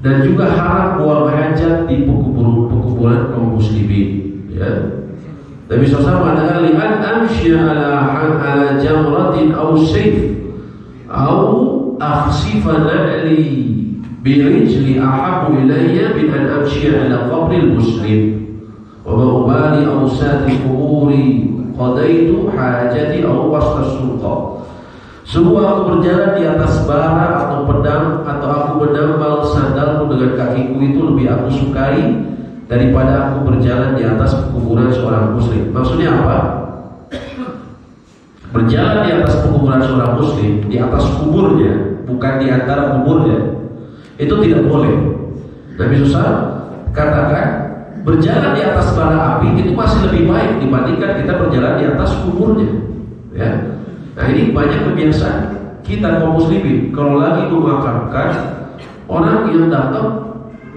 Dan juga haram buang hajat di pekuburan kaum muslimin, ya. Nabi SAW mengatakan li'an amsya ala jamratin aw sayf aw akhsifa na'li birijli ahabbu ilayya min an amshiya ala qabril muslim wa ma ubali awsati quburi qadaitu hajati aw wasta sulqa. Sungguh aku berjalan di atas bara atau pedang atau aku menambal sandalku dengan kakiku itu lebih aku sukai daripada aku berjalan di atas kuburan seorang muslim. Maksudnya apa? Berjalan di atas kuburan seorang muslim, di atas kuburnya, bukan di antara kuburnya, itu tidak boleh. Nabi SAW katakan berjalan di atas bara api itu masih lebih baik dibandingkan kita berjalan di atas kuburnya, ya. Nah, ini banyak kebiasaan kita kaum muslimin kalau lagi memakamkan orang yang datang,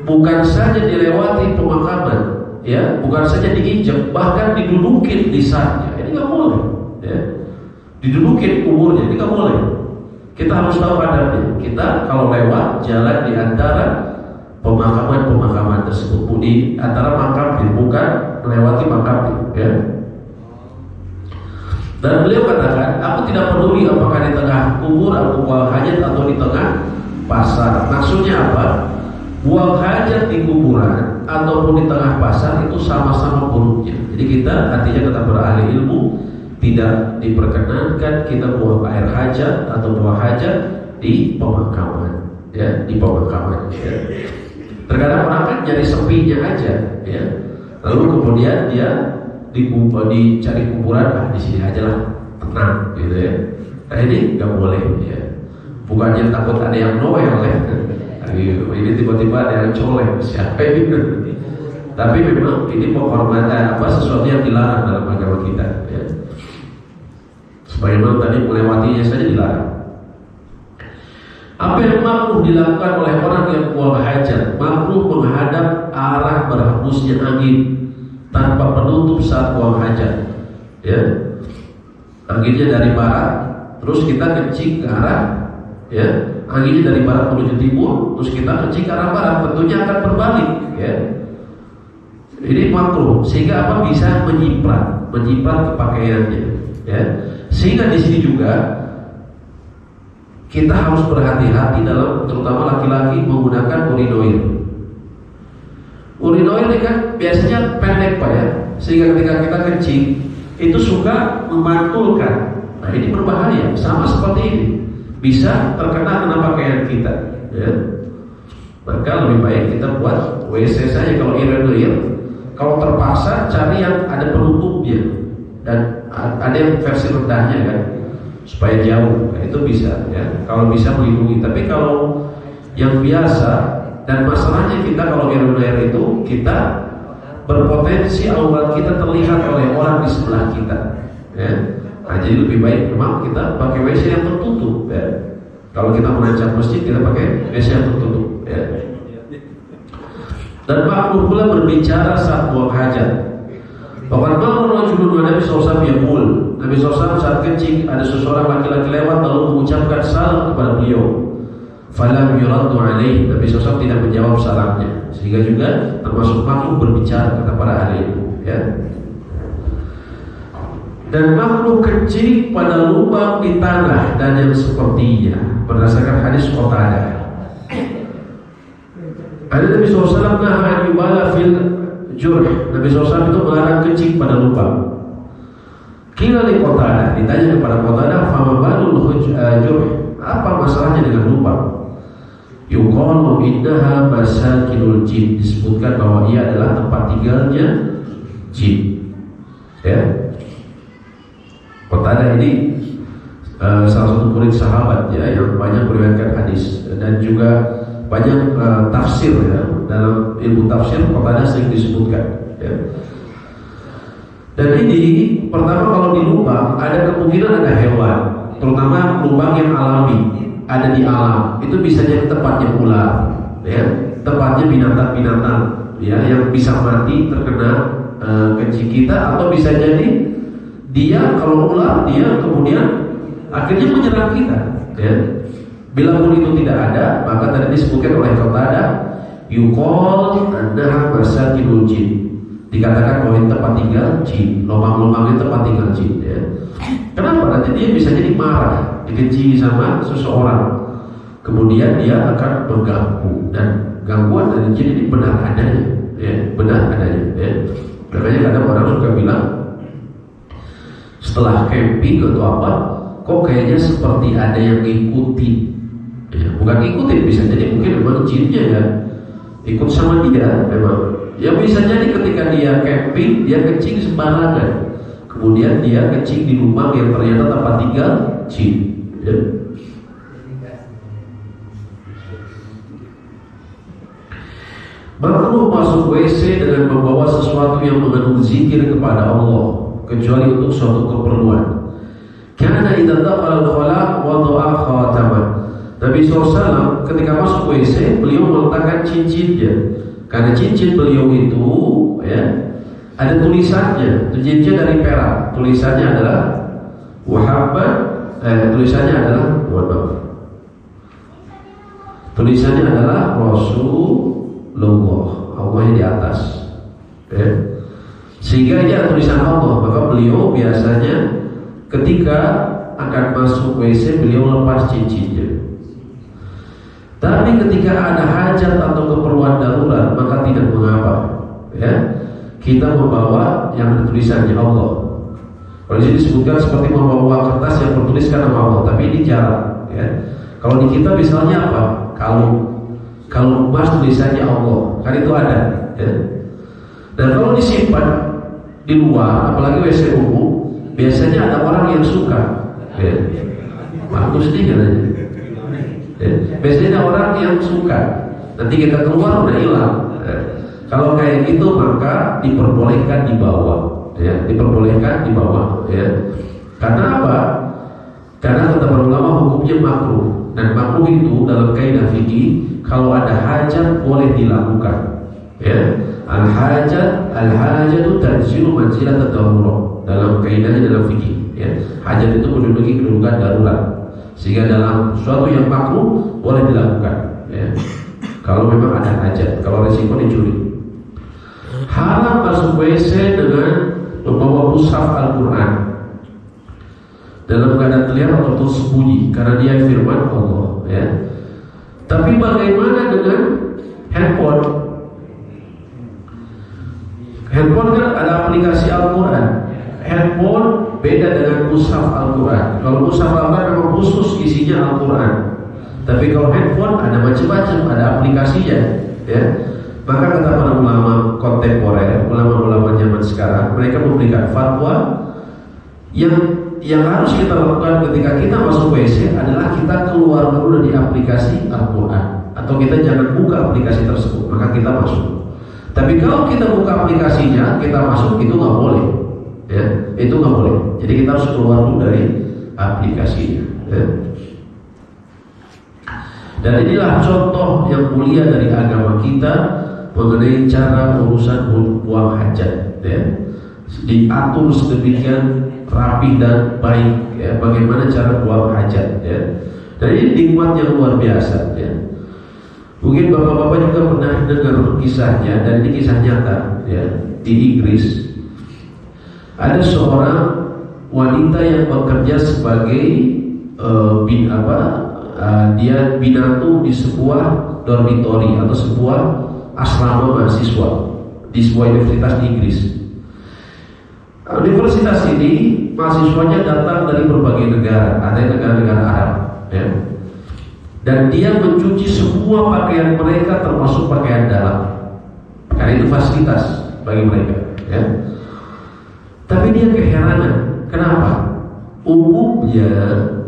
bukan saja dilewati pemakaman, ya, bukan saja diinjak, bahkan didudukin di saatnya. Ini nggak boleh, ya. Didudukin kuburnya, ini nggak boleh. Kita harus tahu adabnya. Kita kalau lewat jalan di antara pemakaman tersebut, di antara makam, bukan melewati makam, ya. Dan beliau katakan, aku tidak peduli apakah di tengah kubur aku buang hajat atau di tengah pasar. Maksudnya apa? Buang hajat di kuburan ataupun di tengah pasar itu sama-sama buruknya. Jadi kita artinya kata para ahli ilmu tidak diperkenankan kita buang air hajat atau buang hajat di pemakaman, ya, di pemakaman. Ya. Terkadang orang kan jadi sepinya aja, ya. Lalu kemudian dia dicari kuburan, di sini aja lah, tenang, gitu ya. Nah ini nggak boleh, ya. Bukannya takut ada yang noel, ya. Ini tiba-tiba ada yang colek, siapa ini? Tapi memang ini penghormatan sesuatu yang dilarang dalam agama kita, ya. Sebagaimana tadi melewatinya saja dilarang. Apa yang makruh dilakukan oleh orang yang buang hajat? Makruh menghadap arah berhembusnya angin tanpa penutup saat buang hajat, ya. Anginnya dari barat, terus kita kencing ke arah, ya. Anginnya dari barat menuju timur, terus kita kencing ke arah barat, tentunya akan berbalik, ya. Ini makruh, sehingga apa? Bisa menyiprat ke pakaiannya, ya. Sehingga di sini juga kita harus berhati-hati dalam, terutama laki-laki, menggunakan urinoir. Urinoir ini kan biasanya pendek, Pak, ya, sehingga ketika kita kencing itu suka memantulkan. Nah ini berbahaya, sama seperti ini, bisa terkena pakaian kita, ya. Maka lebih baik kita buat WC saja kalau urinoir. Kalau terpaksa cari yang ada penutupnya dan ada yang versi rendahnya, kan, supaya jauh. Nah, itu bisa, ya, kalau bisa melindungi. Tapi kalau yang biasa, dan masalahnya kita kalau urinoir itu kita berpotensi aurat kita terlihat oleh orang di sebelah kita, ya. Nah, jadi lebih baik memang kita pakai WC yang tertutup, ya. Kalau kita merancang masjid kita pakai WC yang tertutup, ya. Dan makruh pula berbicara saat buang hajat. Bahkan Rasulullah Nabi SAW yaqul, Nabi SAW saat kencing ada seseorang laki-laki lewat lalu mengucapkan salam kepada beliau. Falam yuraddu alaih, Nabi SAW tidak menjawab salamnya. Sehingga juga termasuk makruh berbicara kata para ahli, ya. Dan makruh kencing pada lubang di tanah dan yang sepertinya berdasarkan hadis Qatadah. Ada Nabi SAW naha yubala fil jurh. Nabi SAW itu melarang kencing pada lubang. Qila li Qatadah, ditanya kepada Qatadah, fama balul jurh, apa masalahnya dengan lubang? Yuqalu innaha masakinul jin, disebutkan bahwa ia adalah tempat tinggalnya jin, ya. Qatadah ini salah satu murid sahabat, ya, yang banyak meriwayatkan hadis dan juga banyak tafsir, ya. Dalam ilmu tafsir Qatadah sering disebutkan, ya. Dan ini pertama kalau di lubang ada kemungkinan ada hewan, terutama lubang yang alami, ada di alam, itu bisa jadi tempatnya ular, ya. tepatnya binatang-binatang ya yang bisa mati terkena kencing kita, atau bisa jadi dia kalau ular dia kemudian akhirnya menyerang kita ya. Bila pun itu tidak ada, maka tadi disebutkan oleh Qatadah yuqal annaha masakinul jin, dikatakan bahwa ini tempat tinggal jin, lubang-lubang itu tempat tinggal jin ya. Kenapa? Nanti dia bisa jadi marah, dikencingi sama seseorang, kemudian dia akan mengganggu, dan gangguan dari jin ini benar adanya ya, benar adanya ya. Makanya kadang orang suka bilang setelah camping atau apa, kok kayaknya seperti ada yang ngikutin ya, bukan ngikutin, bisa jadi mungkin memang jinnya ya ikut sama dia memang. Ya bisa jadi ketika dia camping, dia kencing sembarangan, kemudian dia kencing di lubang yang ternyata tempat tinggal jin ya. Makruh masuk WC dengan membawa sesuatu yang mengandung zikir kepada Allah, kecuali untuk suatu keperluan. Karena idza dakhala al-khala' wada'a khataman. Nabi SAW ketika masuk WC, beliau meletakkan cincinnya. Karena cincin beliau itu ya ada tulisannya, cincinnya dari perak. Tulisannya adalah Muhammad, tulisannya adalah tulisannya adalah Rasulullah, Allah di atas ya. Sehingga ini ada tulisan Allah, maka beliau biasanya ketika akan masuk WC beliau lepas cincinnya. Tapi ketika ada hajat atau keperluan darurat, maka tidak mengapa ya, kita membawa yang ada tulisannya Allah. Kalau di sini disebutkan seperti membawa kertas yang bertuliskan nama Allah, tapi ini jarang ya. Kalau di kita misalnya apa? Kalau emas tulisannya Allah, kan itu ada ya. Dan kalau disimpan di luar, apalagi WC umum, biasanya ada orang yang suka ya. Bagus nih katanya ya. Biasanya orang yang suka, nanti kita keluar udah hilang ya. Kalau kayak gitu maka diperbolehkan dibawa ya, diperbolehkan dibawa ya. Karena apa? Karena kata para ulama hukumnya makruh, dan makruh itu dalam kaidah fikih kalau ada hajat boleh dilakukan ya. Al-hajatu tanzilu manzilat ad-darurah dalam kaidahnya dalam fikih ya. Hajat itu menduduki kedudukan darurat, sehingga dalam sesuatu yang makruh boleh dilakukan ya. Kalau memang ada hajat, kalau resiko dicuri. Haram masuk WC dengan membawa mushaf Al-Quran dalam keadaan terlihat atau tersembunyi, karena dia firman Allah ya. Tapi bagaimana dengan handphone? Handphone kan ada aplikasi Al-Quran. Handphone beda dengan mushaf Al-Quran. Kalau mushaf Al-Quran memang khusus isinya Al-Quran, tapi kalau handphone ada macam-macam, ada aplikasinya ya. Maka kata para ulama kontemporer, ulama-ulama zaman sekarang, mereka memberikan fatwa yang harus kita lakukan ketika kita masuk WC adalah kita keluar dulu dari aplikasi Al-Quran, atau kita jangan buka aplikasi tersebut, maka kita masuk. Tapi kalau kita buka aplikasinya, kita masuk, itu nggak boleh ya, itu nggak boleh. Jadi kita harus keluar dulu dari aplikasinya ya. Dan inilah contoh yang mulia dari agama kita mengenai cara urusan buang hajat ya. Diatur sedemikian rapi dan baik ya, bagaimana cara buang hajat ya. Dan ini nikmat yang luar biasa ya. Mungkin bapak-bapak juga pernah dengar kisahnya, dan ini kisah nyata ya. Di Inggris ada seorang wanita yang bekerja sebagai dia binatu di sebuah dormitory atau sebuah asrama mahasiswa di sebuah universitas di Inggris. Universitas ini mahasiswanya datang dari berbagai negara, ada yang negara-negara Arab ya. Dan dia mencuci semua pakaian mereka termasuk pakaian dalam, karena itu fasilitas bagi mereka ya. Tapi dia keheranan, kenapa? Umumnya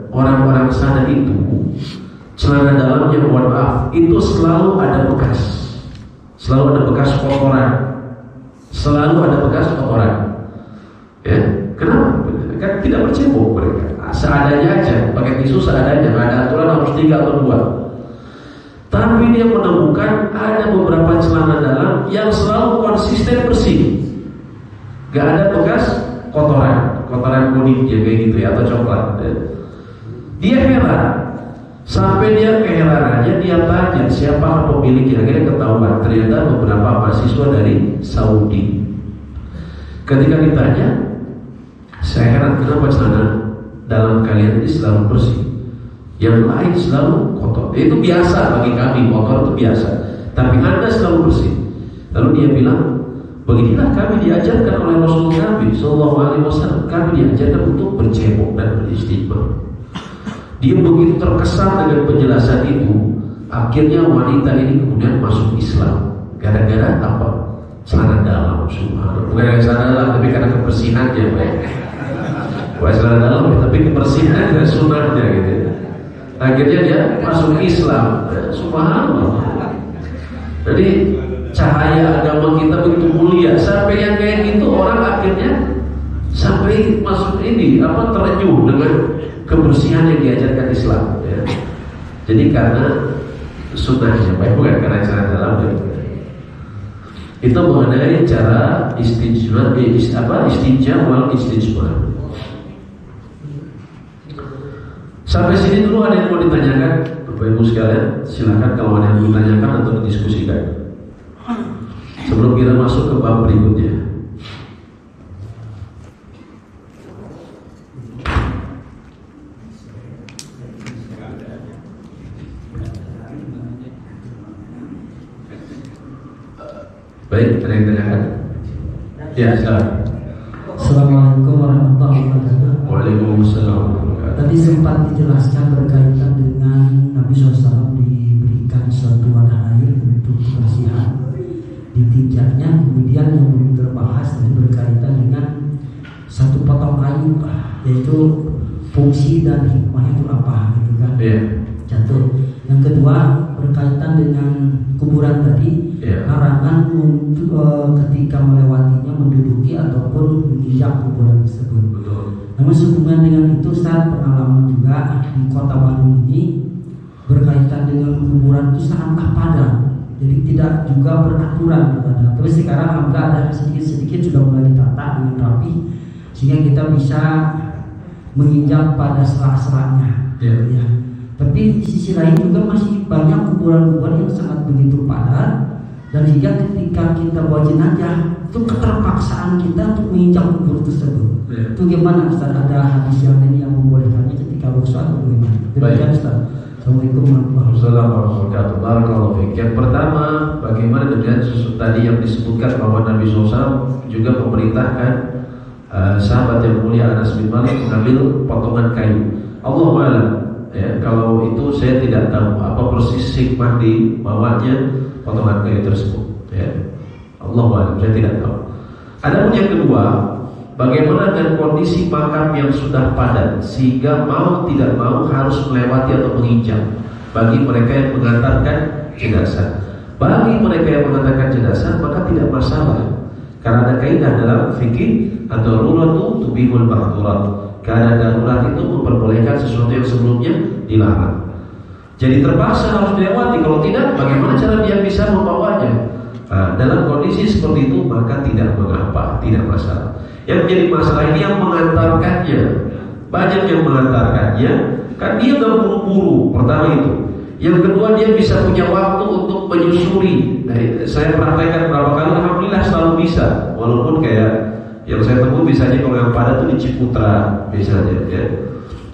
orang-orang sana itu celana dalamnya, mohon maaf, itu selalu ada bekas, selalu ada bekas kotoran, selalu ada bekas kotoran ya. Kenapa? Kan tidak bercebok mereka, seadanya aja, pakai tisu seadanya, nggak ada aturan harus 3 atau 2. Tapi dia menemukan ada beberapa celana dalam yang selalu konsisten bersih, gak ada bekas kotoran kuning kayak gitu ya, atau coklat. Dia heran, sampai dia keheranannya dia tanya siapa pemiliknya. Akhirnya ketahuan ternyata beberapa mahasiswa dari Saudi. Ketika ditanya, saya heran kenapa celana dalam kalian ini selalu bersih, yang lain selalu kotor. Itu biasa bagi kami, kotor itu biasa, tapi Anda selalu bersih. Lalu dia bilang, beginilah kami diajarkan oleh Rasulullah Nabi SAW. Kami diajarkan untuk bercebok dan beristighfar. Dia begitu terkesan dengan penjelasan itu, akhirnya wanita ini kemudian masuk Islam. Gara-gara apa? Celana dalam, subhanallah. Bukan karena celana dalam, tapi karena kebersihannya. Bukan celana dalam, tapi kebersihan dan sunnahnya gitu. Akhirnya dia masuk Islam, subhanallah. Jadi cahaya agama kita begitu mulia, sampai yang kayak gitu orang akhirnya sampai masuk ini terenyuh dengan kebersihan yang diajarkan Islam ya. Jadi karena sunnahnya baik, bukan karena cara dalam ya. Itu mengenai cara istinja wal istijmar. Sampai sini dulu ada yang mau ditanyakan, Bapak Ibu sekalian, silakan kalau ada yang mau ditanyakan atau didiskusikan sebelum kita masuk ke bab berikutnya. Baik, ada yang ditanyakan? Ya, silakan. Assalamualaikum warahmatullahi wabarakatuh. Waalaikumsalam. Tadi sempat dijelaskan berkaitan dengan Nabi SAW diberikan suatu wadah air untuk kebersihan di tinjaknya. Kemudian yang belum terbahas tadi berkaitan dengan satu potong kayu, yaitu fungsi dan hikmahnya itu apa, gitu kan? Jatuh. Yang kedua berkaitan dengan kuburan tadi, larangan untuk ketika melewatinya menduduki ataupun menginjak kuburan tersebut. Betul. Namun sehubungan dengan itu, saat pengalaman juga di Kota Bandung ini berkaitan dengan kuburan itu sangatlah padat, jadi tidak juga beraturan kepada. Tapi sekarang alhamdulillah ada sedikit-sedikit sudah mulai ditata dengan rapi, sehingga kita bisa menginjak pada serak-seraknya. Ya. Tapi di sisi lain juga masih banyak kuburan-kuburan yang sangat begitu padat, dan sehingga ketika kita bawa jenazah itu keterpaksaan kita untuk menginjak kubur tersebut. Itu gimana Ustaz? Ada hadis yang lain yang membolehkannya ketika bersolat atau bagaimana? Demikian Ustaz. Assalamualaikum warahmatullahi wabarakatuh. Yang pertama, bagaimana dengan tadi yang disebutkan bahwa Nabi SAW juga memerintahkan sahabat yang mulia Anas bin Malik mengambil potongan kayu. Allahu a'lam. Ya, kalau itu saya tidak tahu apa persis hikmah di bawahnya potongan kayu tersebut. Ya, Allahu a'lam, saya tidak tahu. Adapun yang kedua, bagaimana dengan kondisi makam yang sudah padat sehingga mau tidak mau harus melewati atau menginjak bagi mereka yang mengantarkan jenazah. Bagi mereka yang mengantarkan jenazah maka tidak masalah, karena ada kaidah dalam fikih ad-daruratu tubihul mahdurat. Karena darurat itu memperbolehkan sesuatu yang sebelumnya dilarang. Jadi terpaksa harus dilewati. Kalau tidak, bagaimana cara dia bisa membawanya? Dalam kondisi seperti itu maka tidak mengapa, tidak masalah. Yang menjadi masalah ini yang mengantarkannya. Banyak yang mengantarkannya, kan dia udah buru-buru. Pertama itu. Yang kedua, dia bisa punya waktu untuk menyusuri. Nah, saya praktekkan beberapa kali, alhamdulillah selalu bisa. Walaupun kayak yang saya temui misalnya kalau yang padat itu di Ciputra misalnya, ya.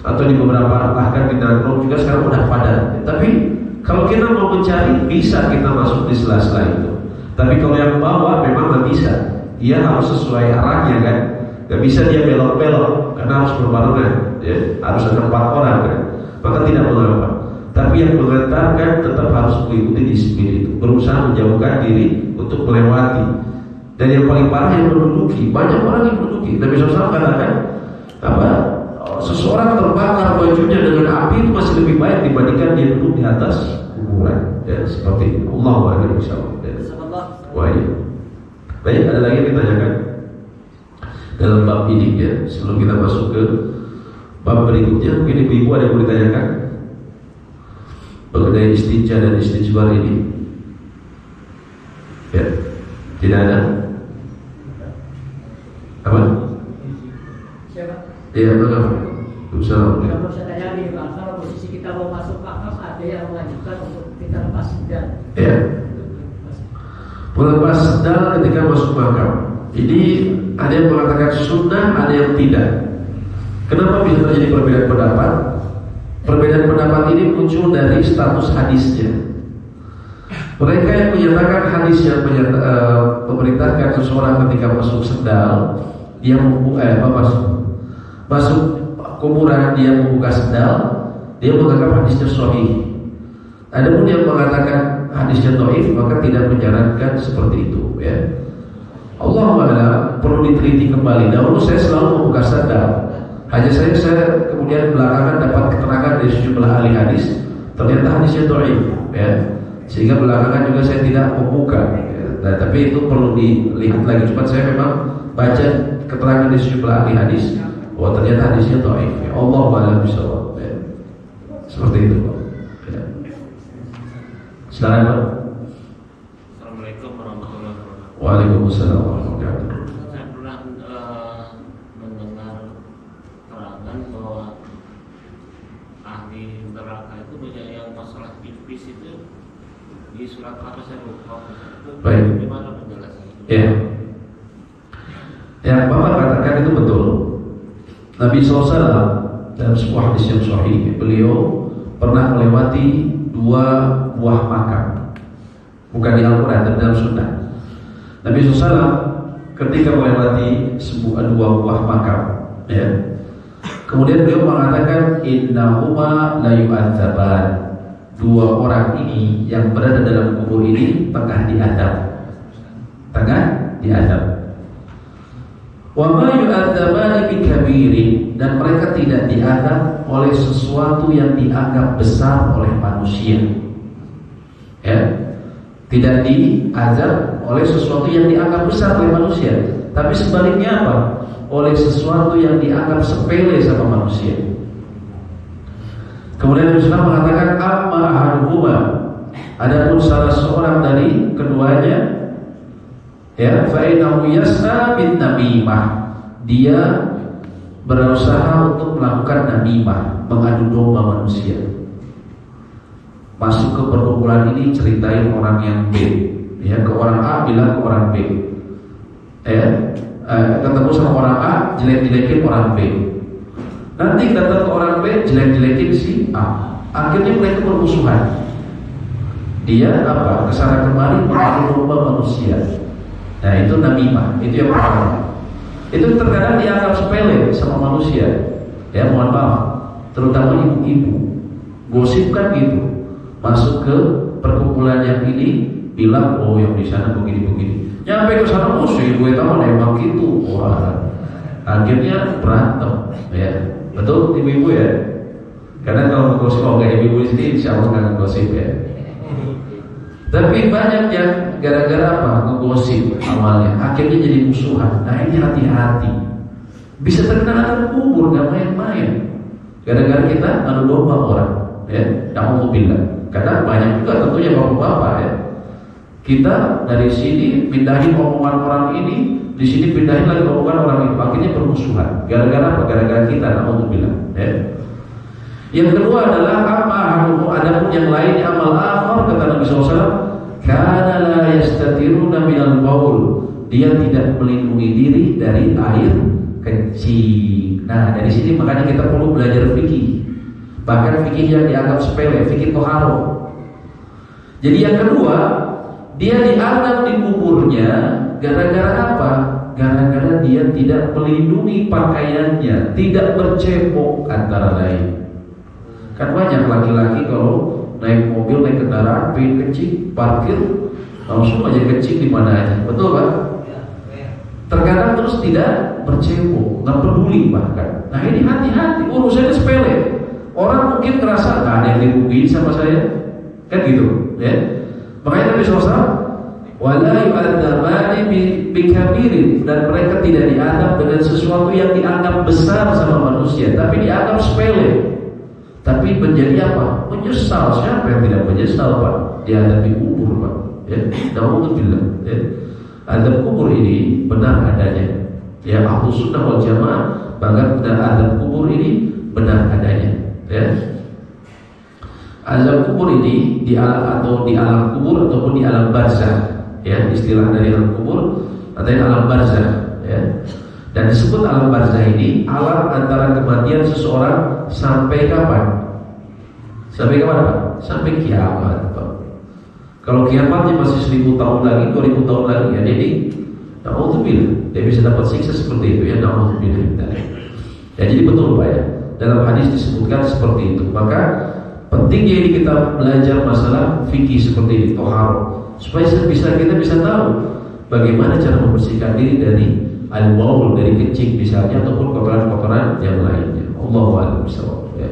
Atau di beberapa bahkan di Nanggrong juga sekarang udah padat. Tapi kalau kita mau mencari, bisa kita masuk di sela-sela itu. Tapi kalau yang bawah memang nggak bisa. Dia harus sesuai arahnya kan. Nggak bisa dia belok-belok karena harus berbarengan. Ya. Harus ada 4 orang kan. Maka tidak mengapa. Tapi yang mengantarkan tetap harus mengikuti disiplin itu. Berusaha menjauhkan diri untuk melewati. Dan yang paling parah yang menduduki, banyak orang yang menduduki. Nabi SAW katakan seseorang terbakar bajunya dengan api itu masih lebih baik dibandingkan dia duduk di atas kuburan. Ya, seperti itu. Allahu a'lam bishawab. Baik, ada lagi yang ditanyakan dalam bab ini ya. Sebelum kita masuk ke bab berikutnya, mungkin ibu-ibu ada yang mau ditanyakan? mengenai istinja dan istinjbar ini? Ya, tidak ada. Apa? Siapa? Iya, betul. Assalamualaikum. Kalau saya tanya nih, Pak, kalau posisi kita mau masuk makam, ada yang mengajukan untuk kita lepas sendal. Ya. Melepas sendal ketika masuk makam. Ini ada yang mengatakan sunnah, ada yang tidak. Kenapa bisa terjadi perbedaan pendapat? Perbedaan pendapat ini muncul dari status hadisnya. Mereka yang menyatakan hadis yang memerintahkan seseorang ketika masuk sendal, dia masuk kuburan, dia membuka sendal, dia menganggap hadisnya sahih. Adapun yang mengatakan hadisnya dhaif, maka tidak menyarankan seperti itu, ya. Allahu a'lam, perlu diteliti kembali. Dahulu saya selalu membuka sendal. Hanya saya kemudian belakangan dapat keterangan dari sejumlah ahli hadis, ternyata hadisnya dhaif, ya. Sehingga belakangan juga saya tidak membuka, ya. Nah, tapi itu perlu dilihat lagi. Cuma saya memang baca keterangan dari sejumlah ahli hadis bahwa ternyata hadisnya dhaif, ya. Allahu a'lam bishawab, ya. Seperti itu, Pak. Ya. Silakan, Pak. Assalamualaikum warahmatullahi wabarakatuh. Waalaikumsalam warahmatullahi wabarakatuh. Saya pernah mendengar keterangan bahwa ahli neraka itu banyak yang masalah tipis itu di surat apa saya lupa. Baik. Gimana penjelasannya? Ya. Yang Bapak katakan itu betul. Nabi SAW dalam sebuah hadis yang sahih, beliau pernah melewati 2 buah makam. Bukan di Al-Quran, tapi dalam sunnah. Nabi SAW ketika melewati 2 buah makam, ya, kemudian beliau mengatakan innahuma la yu'adzaban. 2 orang ini yang berada dalam kubur ini tengah diadab. Wa ma yu'adzabani bikabirin, dan mereka tidak diadab oleh sesuatu yang dianggap besar oleh manusia. Ya. Tidak diazab oleh sesuatu yang dianggap besar oleh manusia, tapi sebaliknya apa? Oleh sesuatu yang dianggap sepele sama manusia. Kemudian Rasulullah mengatakan amma ahaduhuma, adapun salah seorang dari keduanya, ya, fa innahu yas'a bin namimah, dia berusaha untuk melakukan namimah, mengadu domba manusia. Masuk ke perkumpulan ini, ceritain orang yang B, ya, ke orang A bilang ke orang B, ya, ketemu sama orang A, jelek-jelekin orang B. Nanti datang ke orang B, jelek-jelekin si A. Akhirnya mereka bermusuhan. Dia apa? Kesana kemari mengadu domba manusia. Nah, itu namimah, itu yang pertama. Itu terkadang dianggap sepele sama manusia. Ya, mohon maaf, terutama ibu-ibu. Gosip kan gitu. Masuk ke perkumpulan yang ini, bilang, oh yang di sana begini-begini. Nyampe ke sana, oh si gue tahu emang gitu. Wah, akhirnya berantem, ya. Betul ibu-ibu ya? Karena kalau ngegosip, oh nggak ibu-ibu di sini, insya Allah nggak ngegosip, ya. Tapi banyak yang gara-gara apa? Ngegosip awalnya, akhirnya jadi musuhan. Nah, ini hati-hati. Bisa terkena azab kubur, gak main-main. Gara-gara kita adu domba orang, ya. Alhamdulillah. Karena banyak juga tentunya bapak-bapak, ya. Kita dari sini pindahin omongan orang ini, di sini pindahin lagi omongan orang itu, akhirnya bermusuhan. Gara-gara apa? Gara-gara kita, alhamdulillah, ya. Yang kedua adalah adapun yang lain amal akhir, kata Nabi SAW, kana la yastatiruna minal baul, dia tidak melindungi diri dari air kencing. Nah, dari sini makanya kita perlu belajar fikih. Bahkan fikih yang dianggap sepele, fikih toharo. Jadi yang kedua, dia dianggap di kuburnya gara-gara apa? Gara-gara dia tidak melindungi pakaiannya, tidak bercebok antara lain. Kan banyak laki-laki kalau naik mobil, naik kendaraan, pengen kencing, parkir, langsung aja kencing di mana aja, betul Pak? Terkadang terus tidak bercebok, nggak peduli bahkan. Nah, ini hati-hati, urusannya sepele. Orang mungkin ngerasa nggak ada yang dirugiin sama saya, kan gitu, ya. Makanya Nabi SAW, wala yu'adzabani bikabirin, dan mereka tidak diadab dengan sesuatu yang dianggap besar sama manusia, tapi dianggap sepele. tapi menjadi apa? Menyesal. Siapa yang tidak menyesal, Pak? Dihadapi kubur, Pak. Ya, naudzubillah. Ya. Azab kubur ini benar adanya. Ya, Ahlus Sunnah wal Jamaah bahkan benar azab kubur ini benar adanya. Ya. Azab kubur ini di alam kubur ataupun di alam barzah. Ya, istilah dari alam kubur atau alam barzah. Ya. Dan disebut alam barzah ini alam antara kematian seseorang sampai kapan? Sampai kapan, Pak? Sampai kiamat, Pak. Kalau kiamatnya masih 1000 tahun lagi, 2000 tahun lagi, ya jadi naudzubillah, dia bisa dapat siksa seperti itu, ya naudzubillah. Ya jadi betul, Pak, ya. Dalam hadis disebutkan seperti itu. Maka pentingnya ini kita belajar masalah fikih seperti ini, toharo, supaya kita bisa tahu bagaimana cara membersihkan diri dari al-baul, dari kencing misalnya, ataupun kotoran-kotoran yang lainnya. Allahu a'lam bishawab. Ya.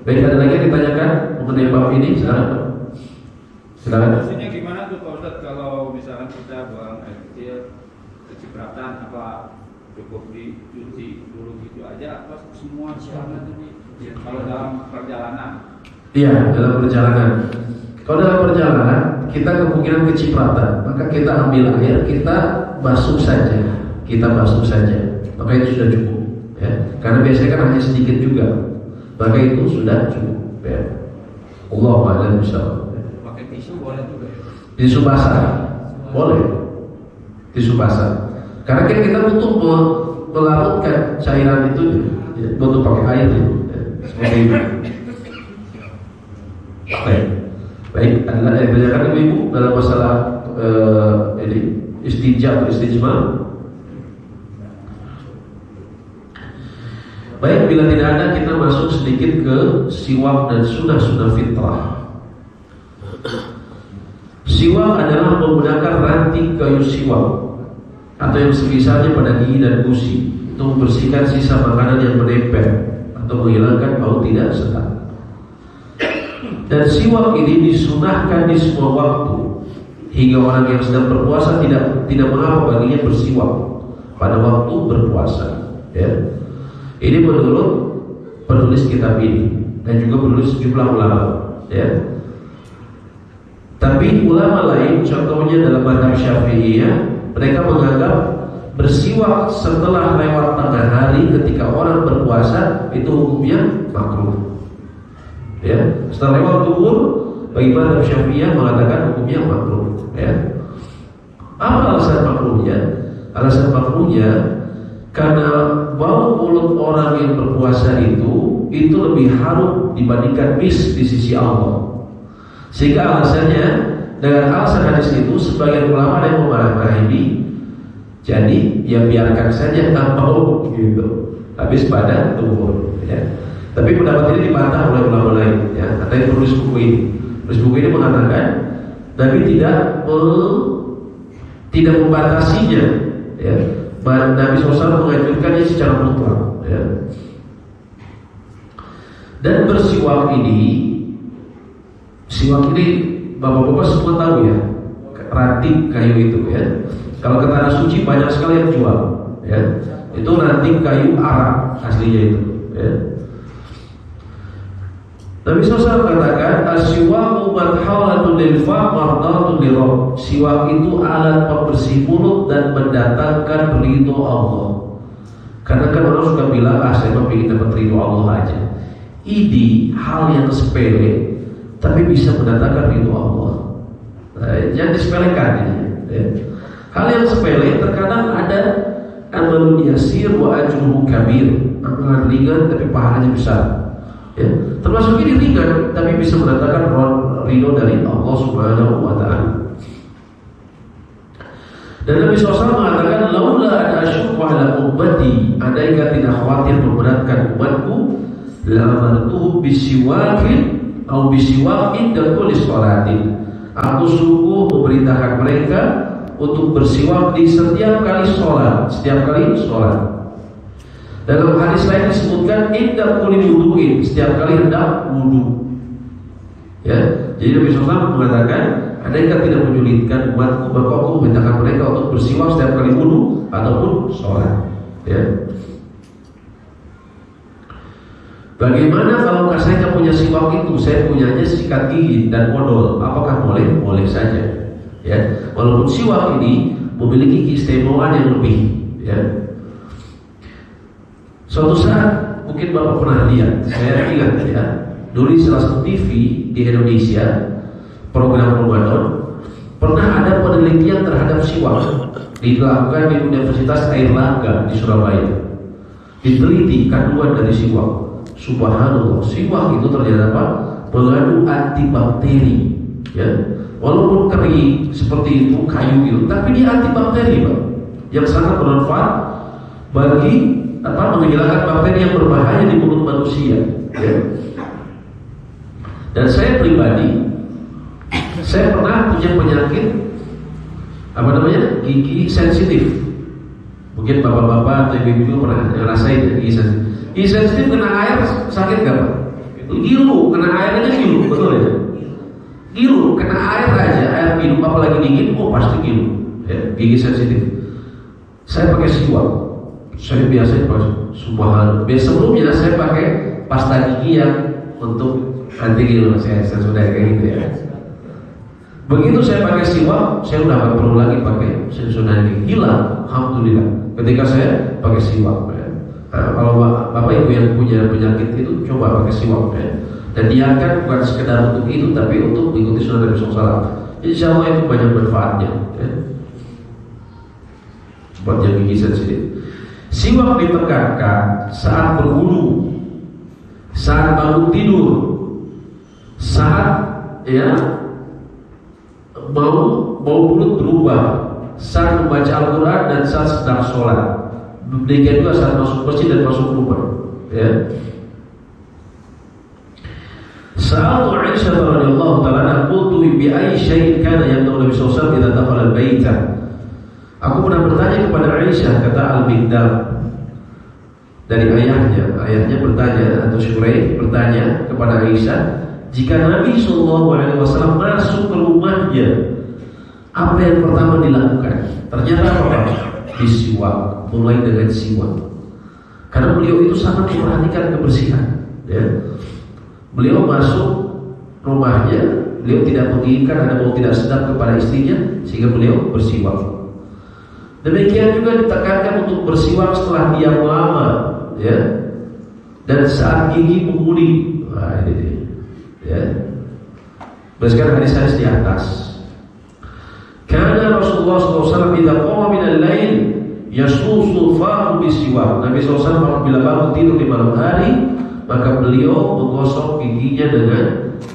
Baik, ada lagi yang ditanyakan mengenai bab ini? Silakan. Maksudnya gimana tuh Pak Ustadz kalau misalkan kita buang air kecil kecipratan, apa cukup dicuci dulu gitu aja, apa semua sekarang ini kalau dalam perjalanan? Iya, dalam perjalanan. Kalau dalam perjalanan kita kemungkinan kecipratan, maka kita ambil air, kita basuh saja, maka itu sudah cukup, ya. Karena biasanya kan hanya sedikit juga, maka itu sudah cukup, ya. Allahu a'lam bishawab. Pakai tisu boleh juga. Tisu basah boleh, tisu basah. Karena kan kita butuh melarutkan cairan itu, ya, butuh pakai air, ya. Seperti itu. Baik, adalah yang ditanyakan ibu dalam masalah ini istinja atau istijmar. Baik, bila tidak ada, kita masuk sedikit ke siwak dan sunnah-sunnah fitrah. Siwak adalah menggunakan ranting kayu siwak atau yang semisalnya pada gigi dan gusi untuk membersihkan sisa makanan yang menempel atau menghilangkan bau tidak sedap. Dan siwak ini disunahkan di semua waktu, hingga orang yang sedang berpuasa tidak mengapa baginya bersiwak pada waktu berpuasa. Ya. Ini menurut penulis kitab ini dan juga penulis sejumlah ulama. Ya. Tapi ulama lain, contohnya dalam mazhab Syafi'iyah, mereka menganggap bersiwak setelah lewat tengah hari ketika orang berpuasa itu hukumnya makruh. Ya, setelah lewat zuhur bagi mazhab Syafi'iyah mengatakan hukumnya makruh. Ya. Apa alasan makruhnya? Alasan makruhnya karena bau mulut orang yang berpuasa itu lebih harum dibandingkan mis di sisi Allah. Sehingga alasannya, dengan alasan hadis itu sebagian ulama yang memahami, jadi ya biarkan saja bau gitu habis pada zuhur. Ya. Tapi pendapat ini dibantah oleh ulama lain, ya. Ada yang penulis buku ini. Penulis buku ini mengatakan Nabi tidak membatasinya, ya. Nabi SAW menganjurkannya secara mutlak, ya. Dan bersiwak ini, siwak ini bapak-bapak semua tahu, ya, ranting kayu itu, ya. Kalau ke tanah suci banyak sekali yang jual, ya. Itu ranting kayu Arab aslinya itu, ya. Nabi SAW katakan as-siwaku madhalatun lil fa' mardatun lirabb. Siwak itu alat pembersih mulut dan mendatangkan ridho Allah. Karena kan orang suka bilang, saya mah ingin dapat ridho Allah aja. Ini hal yang sepele tapi bisa mendatangkan ridho Allah. Jangan disepelekan ini, ya. Hal yang sepele terkadang ada amalun yasir wa ajruhu kabir. Amalan ringan tapi pahalanya besar. Ya, termasuk ini ringan tapi bisa mendatangkan ridho dari Allah Subhanahu wa ta'ala. Dan Nabi SAW mengatakan, laula an asyqa ala ummati, andaikan tidak khawatir memberatkan umatku, la amartuhum bisiwakin atau bisiwakin dan kulli sholatin. Aku sungguh memerintahkan mereka untuk bersiwak di setiap kali sholat, Dalam hadis lain disebutkan indah kulli wudu'in, setiap kali hendak wudu. Ya, jadi Nabi SAW mengatakan, andaikan tidak menyulitkan umatku, maka aku memerintahkan mereka untuk bersiwak setiap kali wudu ataupun sholat. Ya. Bagaimana kalau saya nggak punya siwak itu, saya punyanya sikat gigi dan odol, apakah boleh? Boleh saja. Ya, walaupun siwak ini memiliki keistimewaan yang lebih. Ya. Suatu saat mungkin Bapak pernah lihat, saya ingat ya, dulu di salah satu TV di Indonesia, program Ramadan, pernah ada penelitian terhadap siwak dilakukan di Universitas Airlangga di Surabaya. Diteliti kandungan dari siwak. Subhanallah, siwak itu ternyata apa? Mengandung antibakteri. Ya, walaupun kering seperti itu, kayu gitu, tapi dia antibakteri, Pak, yang sangat bermanfaat bagi menghilangkan bakteri yang berbahaya di mulut manusia. Ya. Dan saya pribadi, saya pernah punya penyakit gigi sensitif. Mungkin bapak-bapak atau ibu-ibu pernah ngerasain ya, gigi sensitif. Gigi sensitif kena air sakit gak, Pak? Gilu, kena air aja gilu, betul ya? Gilu, kena air aja, air minum apalagi dingin, pasti gilu. Ya, gigi sensitif. Saya pakai siwak. Saya biasanya pakai subhanallah. Sebelumnya saya pakai pasta gigi yang untuk anti gilu. Saya sudah kayak gitu ya. Begitu saya pakai siwak, saya udah gak perlu lagi pakai sensoran gigi. Hilang, alhamdulillah. Ketika saya pakai siwak. Ya. Nah, kalau bapak ibu yang punya penyakit itu coba pakai siwak. Ya. Dan diangkat bukan sekedar untuk itu, tapi untuk mengikuti sunnah Nabi SAW. Insya Allah itu banyak manfaatnya. Ya. Buat yang gigi sensitif. Siwak ditekankan saat berwudu, saat bangun tidur, saat mau mulut berubah, saat membaca Al-Quran dan saat sedang sholat. Demikian juga saat masuk masjid dan masuk rumah. Ya. Sa'altu Aisyah radhiyallahu ta'ala qultu bi ayyi syai'in kana yabda'u Nabi sallallahu alaihi wasallam idza dakhala al-baita. Aku pernah bertanya kepada Aisyah, kata Al-Bindal dari ayahnya bertanya, atau Syuraih bertanya kepada Aisyah, jika Nabi SAW masuk ke rumahnya, apa yang pertama dilakukan? Ternyata apa? Disiwak, mulai dengan siwak. Karena beliau itu sangat memperhatikan kebersihan. Ya. Beliau masuk rumahnya, beliau tidak menginginkan ada bau tidak sedap kepada istrinya, sehingga beliau bersiwak. Demikian juga ditekankan untuk bersiwak setelah diam lama, ya, dan saat gigi menguning. Nah, ini, ya. Berdasarkan hadis-hadis di atas. Karena Rasulullah SAW tidak qama min al-lail yasusu fahu bisiwak. Nabi SAW apabila bangun tidur di malam hari, maka beliau menggosok giginya dengan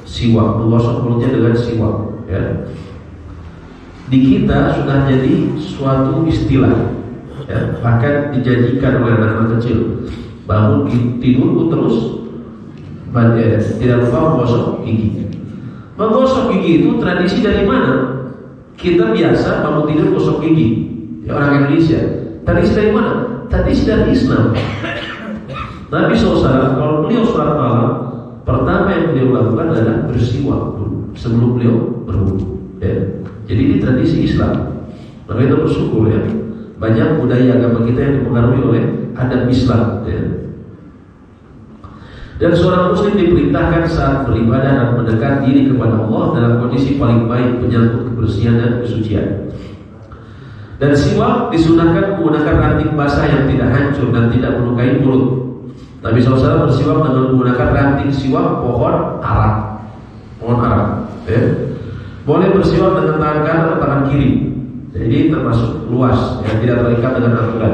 siwak, menggosok mulutnya dengan siwak. Ya. Di kita sudah jadi suatu istilah, ya, bahkan dijanjikan oleh anak-anak kecil. Bangun tidur terus tidak lupa menggosok gigi. Menggosok gigi itu tradisi dari mana? Kita biasa bangun tidur gosok gigi, ya, orang Indonesia. Tradisi dari mana? Tradisi dari Islam. Nabi SAW kalau beliau sholat malam, pertama yang beliau lakukan adalah bersiwak dulu sebelum beliau berwudu. Ya. Jadi ini tradisi Islam. Maka kita bersyukur, ya, banyak budaya agama kita yang dipengaruhi oleh adab Islam. Ya. Dan seorang muslim diperintahkan saat beribadah dan mendekat diri kepada Allah dalam kondisi paling baik menyangkut kebersihan dan kesucian. Dan siwak disunahkan menggunakan ranting basah yang tidak hancur dan tidak melukai mulut. Nabi SAW bersiwak dengan menggunakan ranting siwak pohon arang. Ya. Boleh bersiwak dengan tangan kanan atau tangan kiri. Jadi termasuk luas, yang tidak terikat dengan aturan.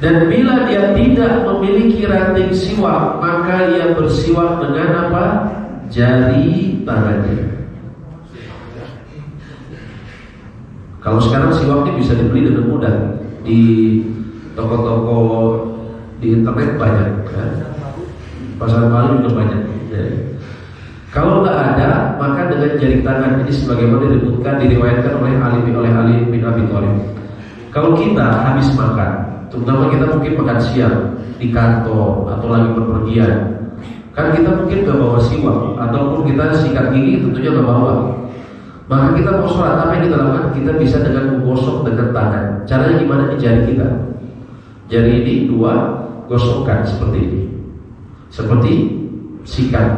Dan bila dia tidak memiliki ranting siwak, maka ia bersiwak dengan apa? Jari tangannya. Kalau sekarang siwak ini bisa dibeli dengan mudah di toko-toko di internet banyak, ya. Pasar Bali juga banyak. Ya. Kalau nggak ada, maka dengan jari tangan. Ini sebagaimana diriwayatkan oleh Ali bin Abi Thalib. Kalau kita habis makan, terutama kita mungkin makan siang di kantor atau lagi berpergian, kan kita mungkin nggak bawa siwak, ataupun kita sikat gigi tentunya nggak bawa. Maka kita mau sholat, apa yang kita lakukan? Kita bisa dengan menggosok dengan tangan. Caranya gimana? Di jari kita. Jari ini dua, gosokkan seperti ini, seperti sikat.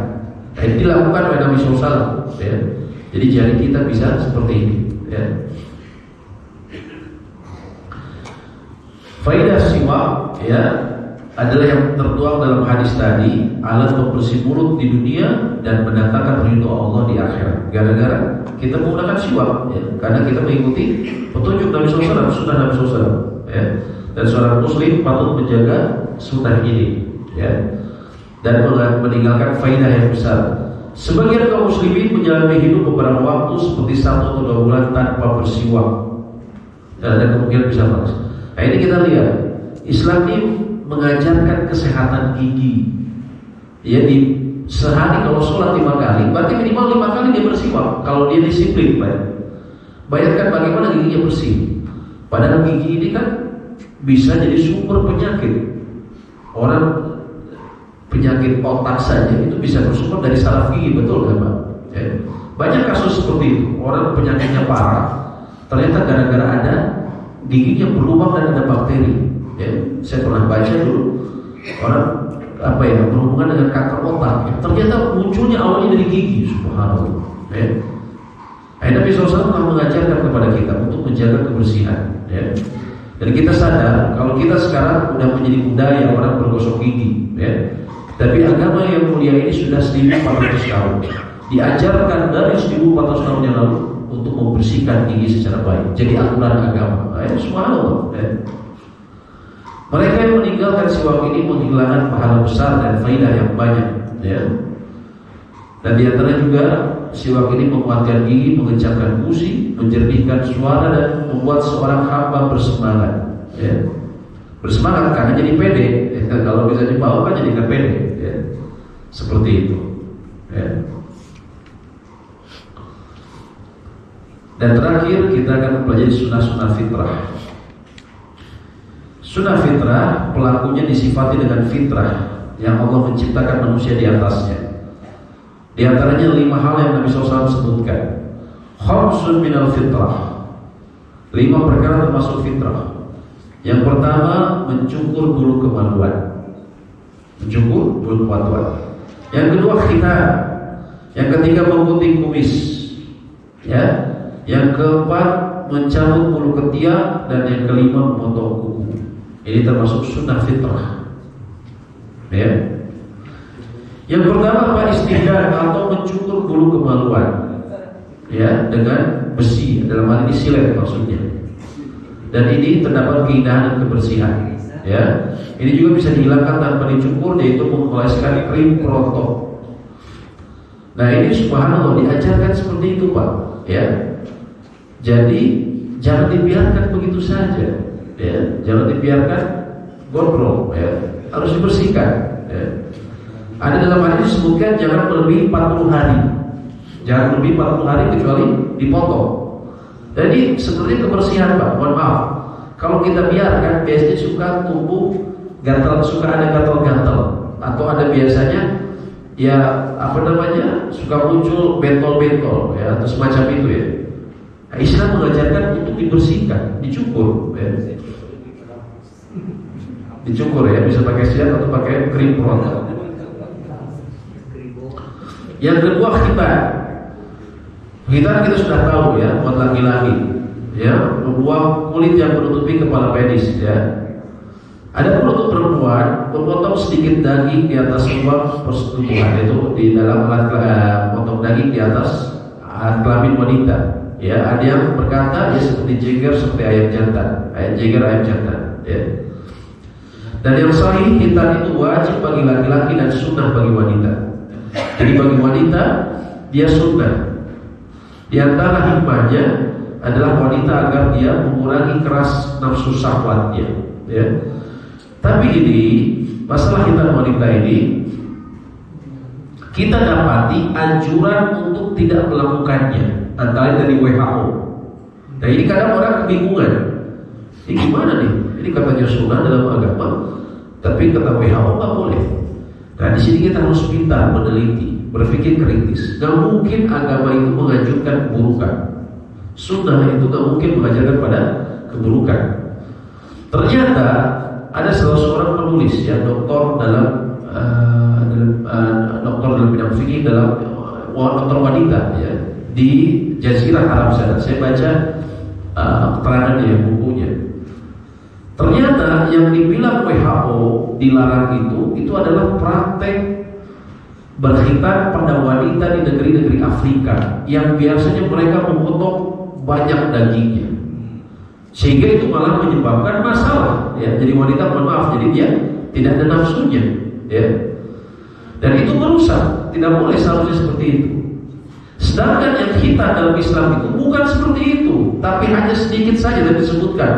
Ini dilakukan oleh Nabi SAW, ya. Jadi jari kita bisa seperti ini, ya. Faidah siwak, ya, adalah yang tertuang dalam hadis tadi, alat pembersih mulut di dunia dan mendatangkan ridho Allah di akhirat. Gara-gara kita menggunakan siwak, ya, karena kita mengikuti petunjuk Nabi SAW, sunnah Nabi SAW, ya. Dan seorang muslim patut menjaga sunnah ini, ya, dan meninggalkan faidah yang besar. Sebagian kaum muslimin menjalani hidup beberapa waktu seperti 1 atau 2 bulan tanpa bersiwak, dan ada kemungkinan bisa panas. Nah, ini kita lihat Islam ini mengajarkan kesehatan gigi. Ya, di sehari kalau sholat 5 kali, berarti minimal 5 kali dia bersiwak. Kalau dia disiplin, bayangkan bagaimana giginya bersih. Padahal gigi ini kan bisa jadi sumber penyakit. Orang penyakit otak saja itu bisa bersumber dari saraf gigi, betul kan Pak? Ya. Banyak kasus seperti itu. Orang penyakitnya parah, ternyata gara-gara ada giginya berlubang dan ada bakteri. Ya, saya pernah baca dulu orang berhubungan dengan kanker otak. Ya, ternyata munculnya awalnya dari gigi, subhanallah. Ya. Nabi SAW telah mengajarkan kepada kita untuk menjaga kebersihan. Ya. Dan kita sadar kalau kita sekarang sudah menjadi budaya orang bergosok gigi. Ya. Tapi agama yang mulia ini sudah 1400 tahun. Diajarkan dari 1400 tahun yang lalu untuk membersihkan gigi secara baik. Jadi aturan agama. Subhanallah. Ya. Mereka yang meninggalkan siwak ini menghilangkan pahala besar dan faidah yang banyak, ya. Dan di antara juga siwak ini menguatkan gigi, mengencangkan gusi, menjernihkan suara dan membuat seorang hamba bersemangat, ya. Bersemangat karena jadi pede. Ya. Kalau bisa dibawa kan jadi nggak pede, ya. Seperti itu, ya. Dan terakhir kita akan mempelajari sunnah-sunnah fitrah. Sunnah fitrah pelakunya disifati dengan fitrah yang Allah menciptakan manusia di atasnya. Di antaranya 5 hal yang Nabi SAW sebutkan. Khamsun minal fitrah, 5 perkara termasuk fitrah. Yang pertama, mencukur bulu kemaluan. Mencukur bulu kemaluan. Yang kedua, khitan. Yang ketiga, memutih kumis. Ya. Yang keempat, mencabut bulu ketiak. Dan yang kelima, memotong kuku. Ini termasuk sunnah fitrah, ya. Yang pertama apa? Istihdad atau mencukur bulu kemaluan, ya, dengan besi, dalam hal ini silet maksudnya. Dan ini terdapat keindahan dan kebersihan, ya. Ini juga bisa dihilangkan tanpa dicukur, yaitu mengoleskan krim protok. Nah, ini subhanallah diajarkan seperti itu Pak, ya. Jadi jangan dibiarkan begitu saja, ya. Jangan dibiarkan gondrong, ya. Harus dibersihkan, ya. Ada dalam hadis disebutkan jangan melebihi 40 hari. Jangan lebih 40 hari kecuali dipotong. Jadi seperti kebersihan Pak, mohon maaf. Kalau kita biarkan biasanya suka tumbuh gatal, suka ada gatal-gatal, atau ada biasanya ya suka muncul bentol-bentol, ya, atau semacam itu, ya. Nah, Islam mengajarkan untuk dibersihkan, dicukur, ya. Dicukur, ya, bisa pakai siat atau pakai krim protok. Yang kedua, khitan. Khitan kita sudah tahu, ya, buat laki-laki, ya, membuang kulit yang menutupi kepala penis, ya. Ada pun untuk perempuan, memotong sedikit daging di atas ruang persetubuhan, itu di dalam alat potong daging di atas kelamin wanita. Ya, ada yang berkata ya seperti jeger, seperti ayam jantan, ayam jantan, ya. Dan yang sahih, khitan itu wajib bagi laki-laki dan sunnah bagi wanita. Jadi bagi wanita dia sunnah. Di antara hikmahnya adalah wanita agar dia mengurangi keras nafsu syahwatnya, ya. Tapi ini masalah khitan wanita ini kita dapati anjuran untuk tidak melakukannya antara dari WHO. Nah, ini kadang orang kebingungan. Ini gimana nih? Ini katanya sunnah dalam agama, tapi kata WHO nggak boleh. Nah, di sini kita harus pintar meneliti, berpikir kritis. Gak mungkin agama itu menganjurkan keburukan. Sunnah itu gak mungkin mengajarkan pada keburukan. Ternyata ada salah seorang penulis ya, doktor dalam bidang fikih, dalam dokter wanita ya di Jazirah Arab sana. Saya baca keterangan ya, bukunya. Ternyata yang dibilang WHO dilarang itu adalah praktek berkhitan pada wanita di negeri-negeri Afrika yang biasanya mereka memotong banyak dagingnya, sehingga itu malah menyebabkan masalah ya. Jadi wanita, mohon maaf, jadi dia tidak ada nafsunya ya, dan itu merusak. Tidak boleh seharusnya seperti itu. Sedangkan yang khitan dalam Islam itu bukan seperti itu, tapi hanya sedikit saja dan disebutkan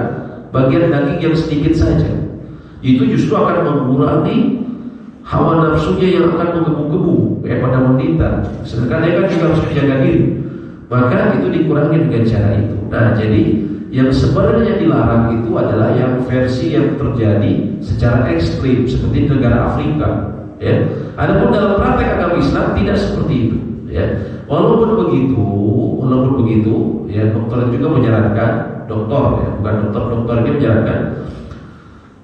bagian daging yang sedikit saja. Itu justru akan mengurangi hawa nafsunya yang akan menggebu-gebu pada wanita. Sedangkan dia kan juga harus menjaga diri, maka itu dikurangi dengan cara itu. Nah, jadi yang sebenarnya dilarang itu adalah yang versi yang terjadi secara ekstrim seperti negara Afrika ya. Adapun dalam praktek agama Islam tidak seperti itu ya. Walaupun begitu ya, dokter juga menyarankan, dokter ya, bukan dokter ini menyarankan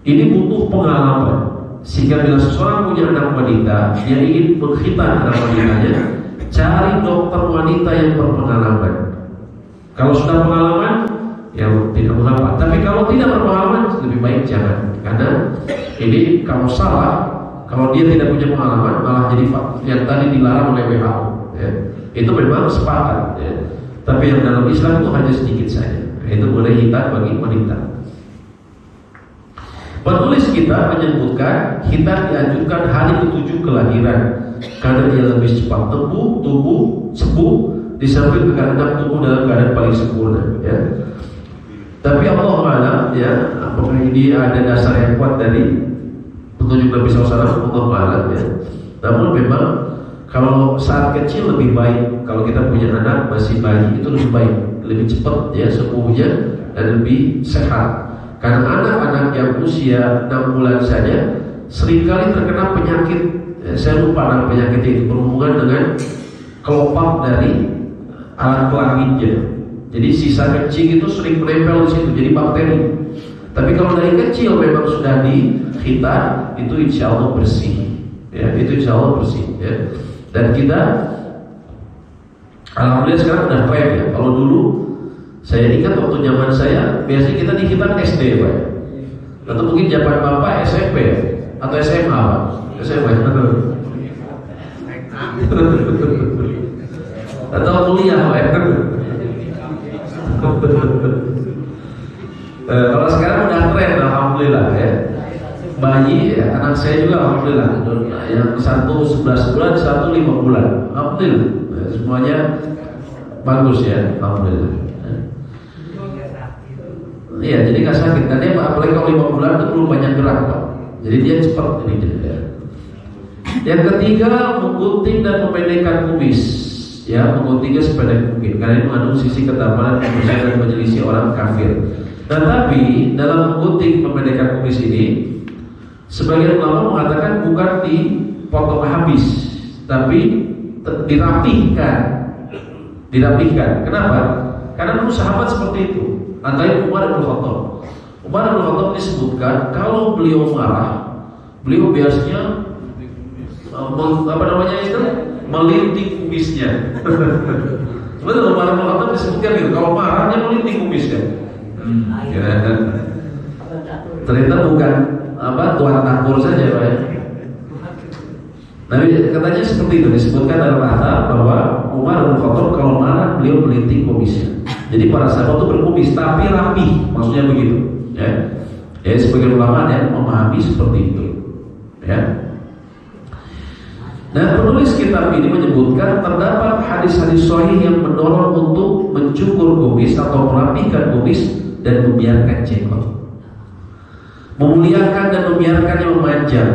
ini butuh pengalaman. Sehingga bila seseorang punya anak wanita, dia ingin mengkhitan anak wanitanya, cari dokter wanita yang berpengalaman. Kalau sudah pengalaman, ya tidak mengapa. Tapi kalau tidak berpengalaman, lebih baik jangan. Karena ini kalau salah, kalau dia tidak punya pengalaman, malah jadi yang tadi dilarang oleh WHO. Ya. Itu memang sepakat. Ya. Tapi yang dalam Islam itu hanya sedikit saja. Itu boleh hitam bagi wanita. Penulis kita menyebutkan hitam dianjurkan hari ke-7 kelahiran karena dia lebih cepat sembuh, di samping agar anak tumbuh dalam keadaan paling sempurna ya. Tapi Allah Ta'ala ya, apakah ini ada dasar yang kuat dari petunjuk Nabi SAW? Allah Ta'ala ya. Namun memang kalau saat kecil lebih baik, kalau kita punya anak masih bayi itu lebih baik, lebih cepat ya sembuhnya dan lebih sehat. Karena anak-anak yang usia 6 bulan saja seringkali terkena penyakit, saya lupa nama penyakit itu, berhubungan dengan kelopak dari alat kelaminnya. Jadi sisa kencing itu sering menempel di situ, jadi bakteri. Tapi kalau dari kecil memang sudah dikhitan, itu insya Allah bersih. Ya, itu insya Allah bersih. Ya. Dan kita, alhamdulillah sekarang udah tren ya. Kalau dulu saya ingat waktu zaman saya, biasanya kita dikhitan SD Pak, atau mungkin zaman Bapak SMP atau SMA Pak, SMA atau kuliah Pak. Kalau sekarang udah tren, alhamdulillah ya. Bayi, ya, anak saya juga alhamdulillah. Yang satu 11 bulan, satu 5 bulan, alhamdulillah. Semuanya bagus ya, alhamdulillah. Iya, jadi nggak sakit. Dan dia apalagi kalau 5 bulan itu belum banyak gerak Pak. Jadi dia cepat ini ya. Yang ketiga, menggunting dan memendekkan kumis. Ya, mengguntingnya sependek mungkin karena ini mengandung sisi ketampanan, kebersihan dan menyelisih orang kafir. Nah, tapi dalam menggunting memendekkan kumis ini, sebagian ulama mengatakan bukan dipotong habis, tapi dirapihkan. Kenapa? Karena dulu sahabat seperti itu. Antara Umar bin Khattab. Umar bin Khattab disebutkan kalau beliau marah, beliau biasanya melinting kumisnya. Sebenarnya Umar bin Khattab disebutkan gitu, kalau marah dia melinting kumisnya. Ya. Ternyata bukan tuan takur saja Pak. Tapi katanya seperti itu disebutkan dalam athar bahwa Umar bin Khattab kalau marah beliau melinting kumisnya. Jadi para sahabat itu berkumis tapi rapi, maksudnya begitu. Ya, sebagian ulama yang memahami seperti itu. Ya. Dan penulis kitab ini menyebutkan terdapat hadis-hadis sahih yang mendorong untuk mencukur kumis atau merapikan kumis dan membiarkan jenggot, memuliakan dan membiarkannya memanjang.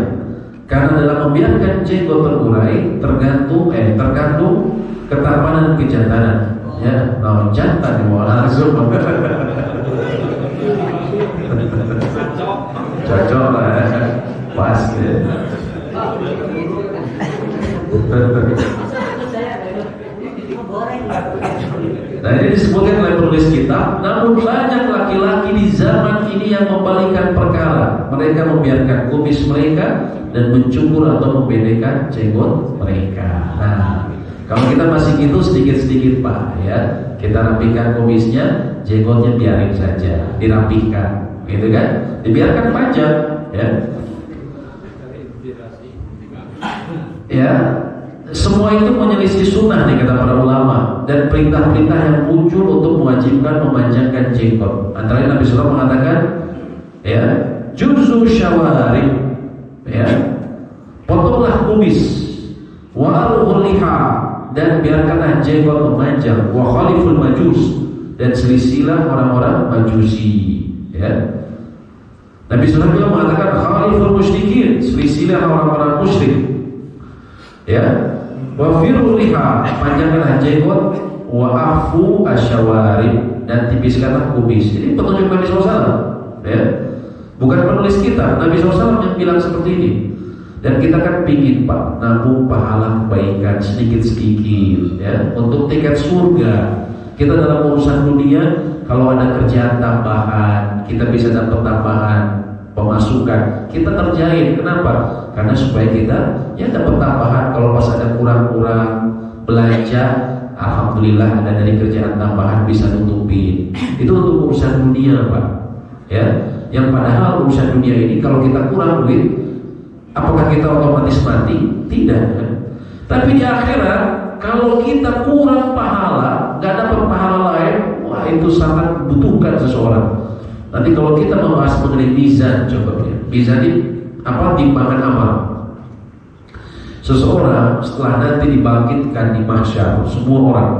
Karena dalam membiarkan jenggot terurai terkandung ketampanan dan kejantanan. Ya, kalau jantan yang mau langsung cocok lah, pas ya. Nah, ini disebutkan oleh penulis kitab. Namun banyak laki-laki di zaman ini yang membalikan perkara. Mereka membiarkan kumis mereka dan mencukur atau membedekan jenggot mereka. Nah, kalau kita masih gitu sedikit-sedikit Pak, ya, kita rapikan kumisnya, jenggotnya biarin saja, dirapihkan, gitu kan? Dibiarkan panjang, ya. Ya, semua itu menyelisih sunnah nih kata para ulama, dan perintah-perintah yang muncul untuk mewajibkan memanjangkan jenggot. Antara Nabi SAW mengatakan, ya, juzu syawari, ya, potonglah kumis, wa'arul liha, dan biarkanlah jenggot memanjang, wa khaliful majus, dan selisilah orang-orang majusi, ya. Nabi SAW juga mengatakan khaliful musyrikin, selisilah orang-orang musyrik, ya. Wa firul liha, panjangkanlah jenggot, wa afu asyawari, dan tipiskanlah kumis. Ini petunjuk Nabi SAW, ya. Bukan penulis kita, Nabi SAW yang bilang seperti ini. Dan kita kan pingin Pak, nabung pahala kebaikan sedikit-sedikit, ya, untuk tiket surga. Kita dalam urusan dunia, kalau ada kerjaan tambahan, kita bisa dapat tambahan pemasukan, kita kerjain. Kenapa? Karena supaya kita ya dapat tambahan. Kalau pas ada kurang-kurang belanja, alhamdulillah ada dari kerjaan tambahan bisa nutupin. Itu untuk urusan dunia Pak, ya. Yang padahal urusan dunia ini kalau kita kurang duit, apakah kita otomatis mati? Tidak, kan? Tapi di akhirat, kalau kita kurang pahala, nggak dapat pahala lain, wah itu sangat membutuhkan seseorang. Nanti kalau kita membahas mengenai mizan, coba ya, mizan ini apa? Timbangan amal. Seseorang setelah nanti dibangkitkan di mahsyar, semua orang,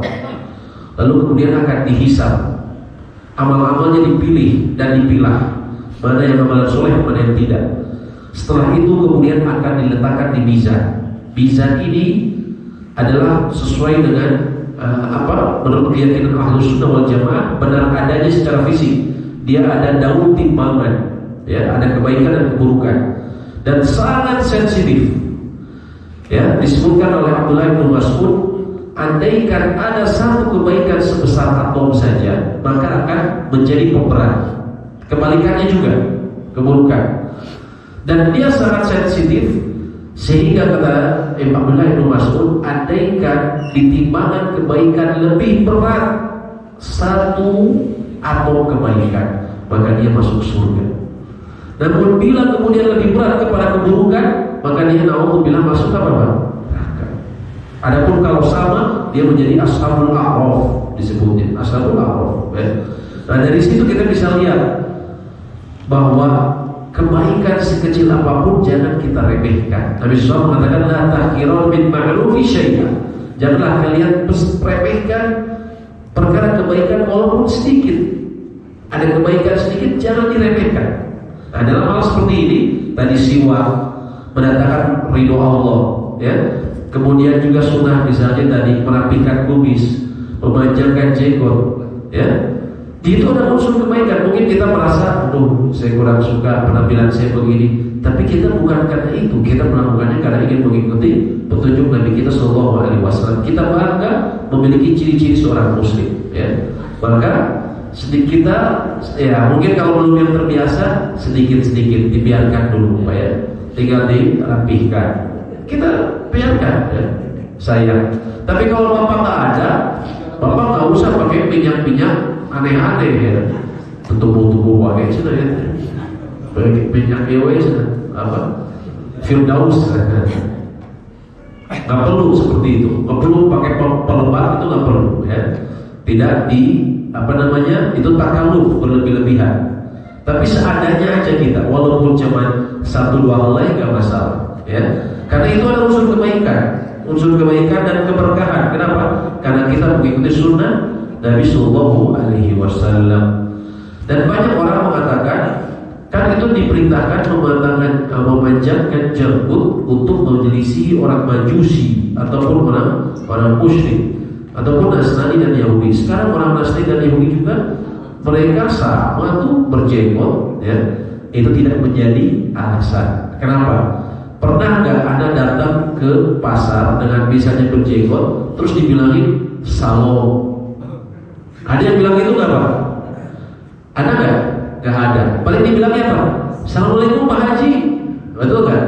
lalu kemudian akan dihisab, amal-amalnya dipilih dan dipilah, mana yang amalan soleh, mana yang tidak. Setelah itu kemudian akan diletakkan di mizan. Mizan ini adalah sesuai dengan menurut keyakinan Ahlus Sunnah wal Jamaah, benar adanya secara fisik. Dia ada daun timbangan, ya, ada kebaikan dan keburukan, dan sangat sensitif. Ya, disebutkan oleh Abdullah bin Mas'ud, andaikan ada satu kebaikan sebesar atom saja, maka akan menjadi pemberat. Kebalikannya juga, keburukan. Dan dia sangat sensitif, sehingga kata Abdullah bin Mas'ud, andaikan di timbangan kebaikan lebih berat satu atom kebaikan, maka dia masuk surga. Namun bila kemudian lebih berat kepada keburukan, maka dia naudzubillah masuk apa Pak? Neraka. Adapun kalau sama, dia menjadi ashabul a'raf, disebutnya ashabul a'raf, ya. Nah dari situ kita bisa lihat bahwa kebaikan sekecil apapun jangan kita remehkan. Nabi SAW mengatakan la tahqirun min ma'rufi syai'an. Janganlah kalian remehkan perkara kebaikan walaupun sedikit. Ada kebaikan sedikit jangan diremehkan. Nah, dalam hal seperti ini tadi siwak, mendatangkan ridho Allah, ya. Kemudian juga sunnah misalnya tadi merapikan kumis, memanjangkan jenggot, ya. Di itu ada unsur kebaikan. Mungkin kita merasa, aduh, saya kurang suka penampilan saya begini, tapi kita bukan karena itu, kita melakukannya karena ingin mengikuti petunjuk Nabi kita Shallallahu Alaihi Wasallam. Kita bangga memiliki ciri-ciri seorang Muslim, ya. Maka sedikit kita, ya mungkin kalau belum yang terbiasa, sedikit-sedikit dibiarkan dulu, Pak, ya. Tinggal dirapihkan, kita biarkan, ya, sayang. Tapi kalau Bapak nggak ada, Bapak nggak usah pakai minyak-minyak aneh-aneh, ya, tubuh-tubuh wae cina, ya, minyak ewe cina, apa, Firdaus, nggak perlu seperti itu, nggak perlu pakai pelembab, itu nggak perlu, ya, tidak di itu takalluf berlebih-lebihan. Tapi seadanya aja kita, walaupun cuma 1-2 helai nggak masalah, ya, karena itu ada unsur kebaikan dan keberkahan. Kenapa? Karena kita mengikuti sunnah Nabi Sallallahu Alaihi Wasallam. Dan banyak orang mengatakan, kan itu diperintahkan memanjangkan janggut untuk menyelisih orang Majusi ataupun orang musyrik ataupun Nasrani dan Yahudi. Sekarang orang Nasrani dan Yahudi juga mereka sama tuh berjenggot, ya. Itu tidak menjadi alasan. Kenapa? Pernah nggak Anda datang ke pasar dengan misalnya berjenggot terus dibilangin salom? Ada yang bilang itu nggak Pak? Ada nggak? Paling dibilangnya apa? Assalamualaikum Pak Haji. Betul kan?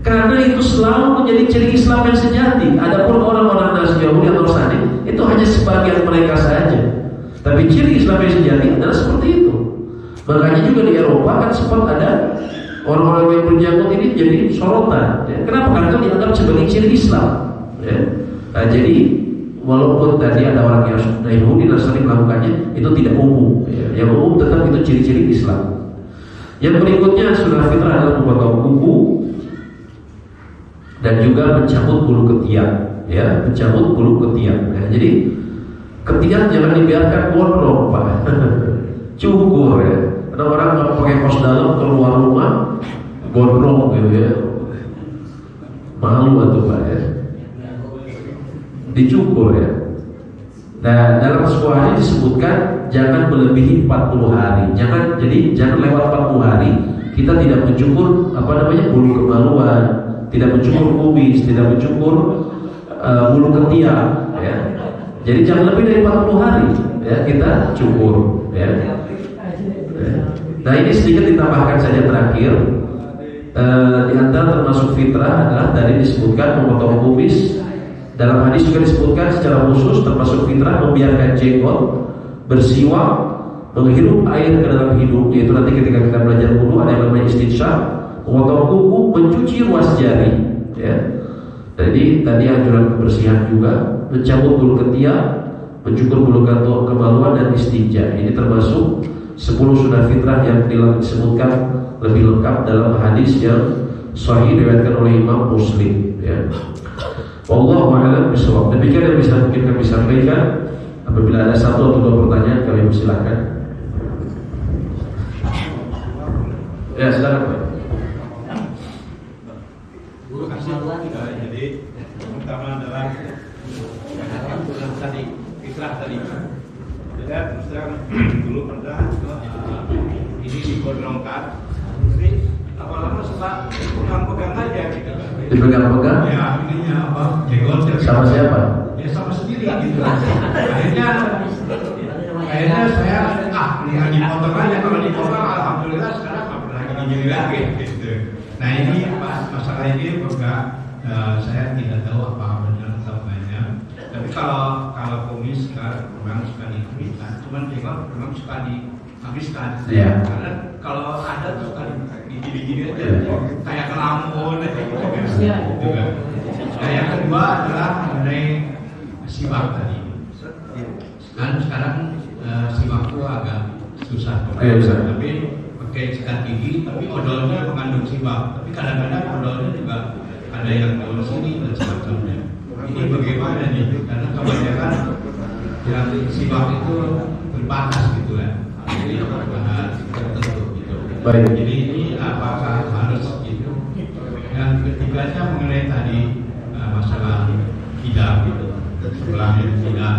Karena itu selalu menjadi ciri Islam yang sejati. Adapun orang-orang Nasrani atau Nasrani itu hanya sebagian mereka saja. Tapi ciri Islam yang sejati adalah seperti itu. Makanya juga di Eropa kan sempat ada orang-orang yang berjanggut ini jadi sorotan. Ya. Kenapa? Karena itu dianggap sebagai ciri Islam. Ya. Nah, jadi walaupun tadi ada orang yang Yahudi Nasrani melakukannya, itu tidak umum. Ya. Yang umum tetap itu ciri-ciri Islam. Yang berikutnya sunnah fitrah adalah memotong kuku dan juga mencabut bulu ketiak. Ya, mencabut bulu ketiak. Ya. Jadi ketiak jangan dibiarkan gondrong, Pak. Cukur ya. Ada orang kalau pakai kaos dalam keluar rumah gondrong gitu ya. Malu atau Pak ya. Dicukur ya. Nah, dalam sebuah hadis disebutkan jangan melebihi 40 hari. Jangan lewat 40 hari kita tidak mencukur bulu kemaluan, tidak mencukur kumis, tidak mencukur bulu ketiak ya. Jadi jangan lebih dari 40 hari ya kita cukur ya. Nah, ini sedikit ditambahkan saja terakhir. Di antara termasuk fitrah adalah tadi disebutkan memotong kumis. Dalam hadis juga disebutkan secara khusus termasuk fitrah membiarkan jenggot, bersiwak, menghirup air ke dalam hidung, yaitu nanti ketika kita belajar wudu ada yang namanya istinsyaq, memotong kuku, mencuci ruas jari ya. Jadi tadi anjuran kebersihan juga, mencabut bulu ketiak, mencukur bulu kemaluan dan istinja. Ini termasuk 10 sunnah fitrah yang disebutkan lebih lengkap dalam hadis yang sahih diriwayatkan oleh Imam Muslim ya. Wallahu a'lam bishawab. Demikian yang bisa mungkin kami sampaikan. Apabila ada satu atau dua pertanyaan kami persilakan. Ya, silakan Pak. Guru kasih jadi pertama adalah tadi fitrah tadi. Jadi terus terang dulu pernah ini digondrongkan. Jadi lama-lama suka pegang-pegang aja gitu. Dipegang-pegang? Ya, ininya apa? Jenggot sama siapa? Ya sama sendiri gitu. Akhirnya saya ini dipotong aja. Kalau dipotong alhamdulillah sekarang nggak pernah gini lagi gitu. Nah ini pas masalah ini juga saya tidak tahu apa benar atau banyak. Tapi kalau kumis memang suka dikumiskan, cuman jenggot memang suka dihabiskan. Yeah. Karena kalau ada tuh suka digini-gini aja, kayak kelamun gitu kan. Nah yang kedua adalah mengenai siwak tadi. Kan sekarang siwak itu agak susah. Tapi pakai sikat gigi, tapi odolnya mengandung siwak. Tapi kadang-kadang odolnya juga ada yang daun sini dan semacamnya. Ini bagaimana nih? Karena kebanyakan yang siwak itu terbatas gitu ya. Jadi bahan tertentu gitu. Baik. Jadi ini apakah harus gitu? Yang ketiganya mengenai tadi masalah hidap gitu. Sebelahnya tidak.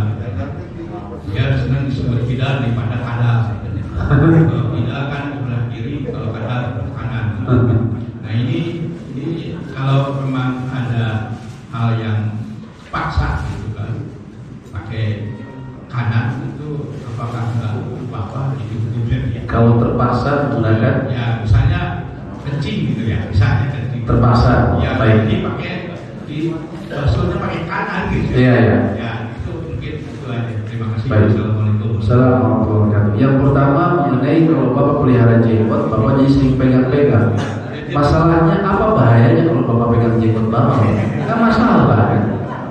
Dia senang disebut hidap daripada kadal. Kalau hidap kan sebelah kiri, kalau kadal sebelah kanan. Nah ini kalau memang ada hal yang paksa gitu kan, pakai kanan itu apakah enggak apa-apa gitu? Kalau terpaksa menggunakan ya misalnya kencing gitu ya, misalnya kencing terpaksa ya, baik. Ini pakai di basuhnya pakai kanan gitu Iya ya. Ya itu mungkin itu aja. Terima kasih. Baik. Assalamualaikum. Assalamualaikum warahmatullahi wabarakatuh. Yang pertama mengenai kalau Bapak pelihara jenggot, Bapak jadi sering pegang-pegang. Masalahnya apa bahayanya kalau Bapak pegang jenggot Bapak? Enggak masalah kan?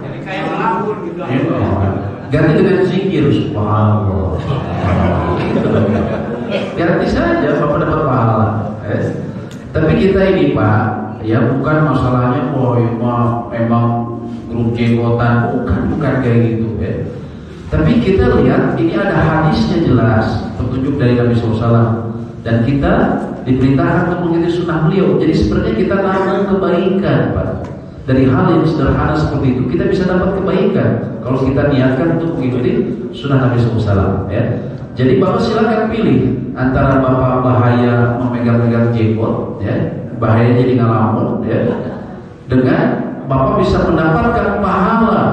Jadi kayak melambur gitu. Ganti dengan zikir, subhanallah. Ganti saja Bapak dapat pahala. Tapi kita ini Pak, ya bukan masalahnya memang grup jenggotan, bukan kayak gitu ya. Tapi kita lihat ini ada hadisnya jelas, petunjuk dari Nabi SAW, dan kita diperintahkan untuk mengikuti sunnah beliau. Jadi sebenarnya kita nambah kebaikan Pak. Dari hal yang sederhana seperti itu kita bisa dapat kebaikan kalau kita niatkan untuk mengikuti sunnah Nabi SAW ya. Jadi Bapak silakan pilih antara Bapak bahaya memegang-pegang jenggot ya, bahaya jadi ngalamun ya, dengan Bapak bisa mendapatkan pahala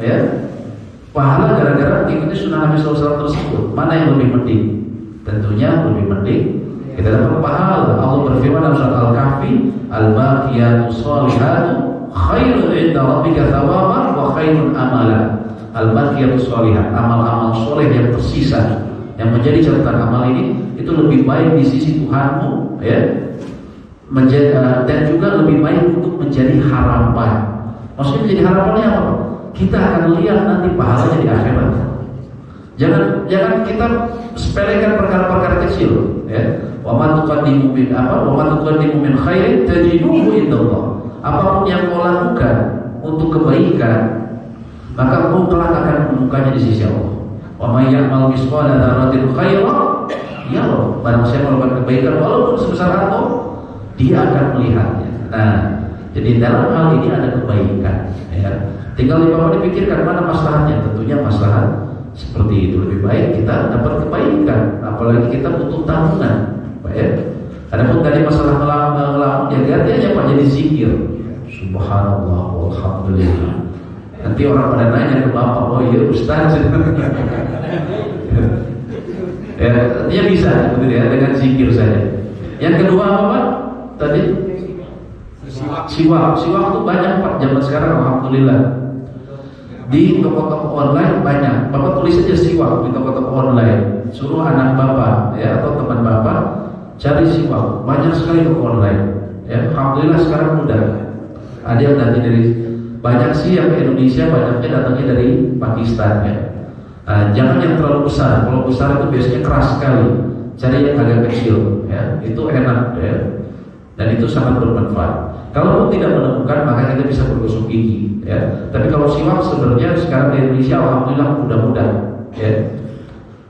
ya, pahala gara-gara mengikuti sunnah Nabi SAW tersebut. Mana yang lebih penting? Tentunya lebih penting kita dapat pahala. Allah berfirman dalam surat Al-Kahfi, al-baqiyatus sholihatu khairun 'inda rabbika thawaban wa khairun amala. Al-baqiyatus sholihat, amal-amal soleh yang tersisa, yang menjadi catatan amal ini itu lebih baik di sisi Tuhanmu, ya, dan juga lebih baik untuk menjadi harapan. Maksudnya menjadi harapannya apa? Kita akan lihat nanti pahalanya di akhirat. Jangan kita sepelekan perkara-perkara kecil, ya. Wa ma tuqaddimu min khairin tajiduhu indallah. Apapun yang kau lakukan untuk kebaikan, maka kau kelak akan menemukannya di sisi Allah. Wa may ya'mal mithqala dzarratin khairan yarah. Barang siapa melakukan kebaikan walaupun sebesar atom, dia akan melihatnya. Nah, jadi dalam hal ini ada kebaikan, ya. Tinggal Bapak dipikirkan mana maslahatnya. Tentunya maslahat seperti itu, lebih baik kita dapat kebaikan, apalagi kita butuh tabungan, Pak, ya. Adapun tadi masalah ngelamun ya ganti aja Pak jadi zikir. Subhanallah walhamdulillah. Nanti orang pada nanya ke Bapak, oh iya Ustaz. Ya, artinya bisa begitu ya, dengan zikir saja. Yang kedua apa Pak? Tadi siwak itu banyak Pak zaman sekarang, alhamdulillah. Di toko-toko online banyak. Bapak tulis saja siwak di toko-toko online. Suruh anak Bapak, ya, atau teman Bapak cari siwak. Banyak sekali toko online. Ya, alhamdulillah sekarang mudah. Ada yang nanti dari banyak sih yang ke Indonesia, banyaknya datangnya dari Pakistan, ya. Jangan yang terlalu besar. Kalau besar itu biasanya keras sekali. Cari yang agak kecil, ya. Itu enak, ya. Dan itu sangat bermanfaat. Kalau tidak menemukan, maka kita bisa bergosok gigi, ya. Tapi kalau siwak sebenarnya sekarang di Indonesia alhamdulillah mudah-mudah, ya.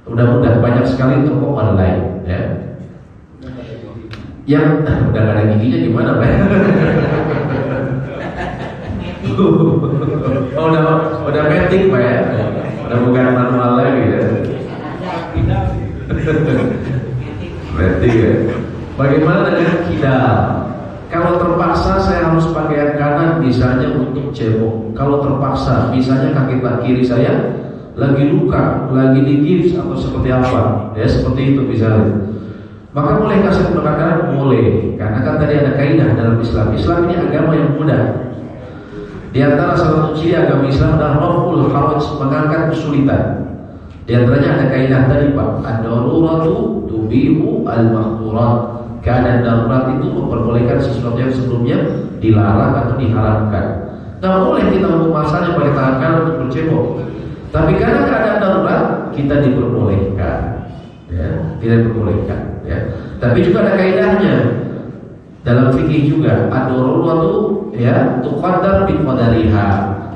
Mudah-mudah banyak sekali toko online, ya. Yang udah gak ada giginya gimana Pak? Oh, udah metik Pak, ya. Udah bukan manual lagi, ya. Metik, ya. Bagaimana dengan kidal? Kalau terpaksa saya harus pakai yang kanan misalnya untuk cebok. Kalau terpaksa misalnya kaki kiri saya lagi luka, lagi digips atau seperti apa, ya seperti itu misalnya. Maka bolehkah saya menggunakan kanan? Boleh. Karena kan tadi ada kaidah dalam Islam. Islam ini agama yang mudah. Di antara salah satu ciri agama Islam adalah raf'ul haraj, mengangkat kesulitan. Di antaranya ada kaidah tadi Pak, ad-daruratu tubihu al-mahdurat. Keadaan darurat itu memperbolehkan sesuatu yang sebelumnya dilarang atau diharamkan. Nah, boleh kita memasangnya pakai tangan kanan untuk bercebok. Tapi karena keadaan darurat kita diperbolehkan, ya, tidak diperbolehkan, ya. Tapi juga ada kaidahnya dalam fikih juga, ad-daruratu, ya, tuqaddar bi qadariha.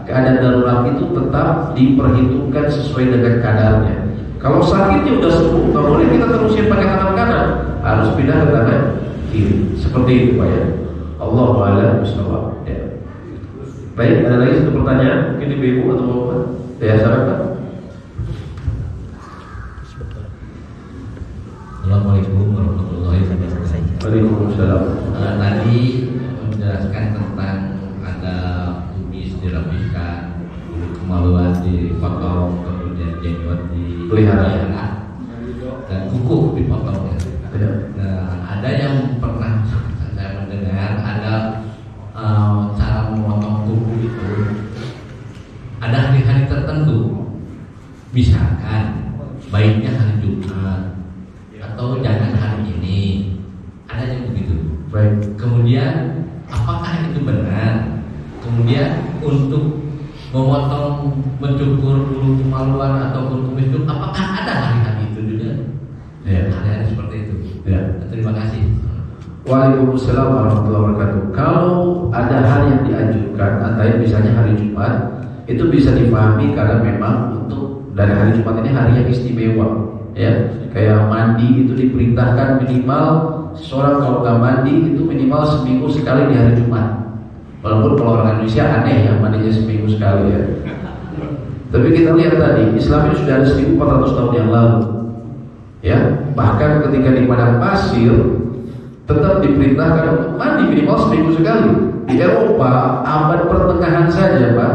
Keadaan darurat itu tetap diperhitungkan sesuai dengan kadarnya. Kalau sakitnya udah sembuh, nggak boleh kita terusin pakai tangan kanan, harus pindah ke tangan kiri. Seperti itu Pak, ya. Allahu a'lam bishawab, ya. Baik, ada lagi satu pertanyaan mungkin ibu atau bapak? Ya, silakan. Assalamualaikum warahmatullahi wabarakatuh. Waalaikumsalam. Tadi menjelaskan tentang ada kumis dirapikan, kemaluan dipotong, kemudian jenggot dipelihara dan kuku dipotong. Ya. Nah, ada yang pernah saya mendengar ada cara memotong kuku itu ada hari-hari tertentu, misalkan baiknya hari Jumat atau jangan hari ini, ada yang begitu. Baik. Kemudian apakah itu benar? Kemudian untuk memotong, mencukur bulu kemaluan ataupun kumis itu, apakah ada hari-hari itu juga? Ya. Hari-hari seperti itu. Ya. Terima kasih. Waalaikumsalam warahmatullahi wabarakatuh. Kalau ada hal yang dianjurkan, antara misalnya hari Jumat, itu bisa dipahami karena memang untuk dari hari Jumat ini hari yang istimewa, ya. Kayak mandi itu diperintahkan minimal seseorang kalau nggak mandi itu minimal seminggu sekali di hari Jumat. Walaupun kalau orang Indonesia aneh ya mandinya seminggu sekali, ya. Tapi kita lihat tadi Islam ini sudah ada 1400 tahun yang lalu, ya. Bahkan ketika di padang pasir tetap diperintahkan untuk mandi minimal seminggu sekali. Di Eropa abad pertengahan saja Pak,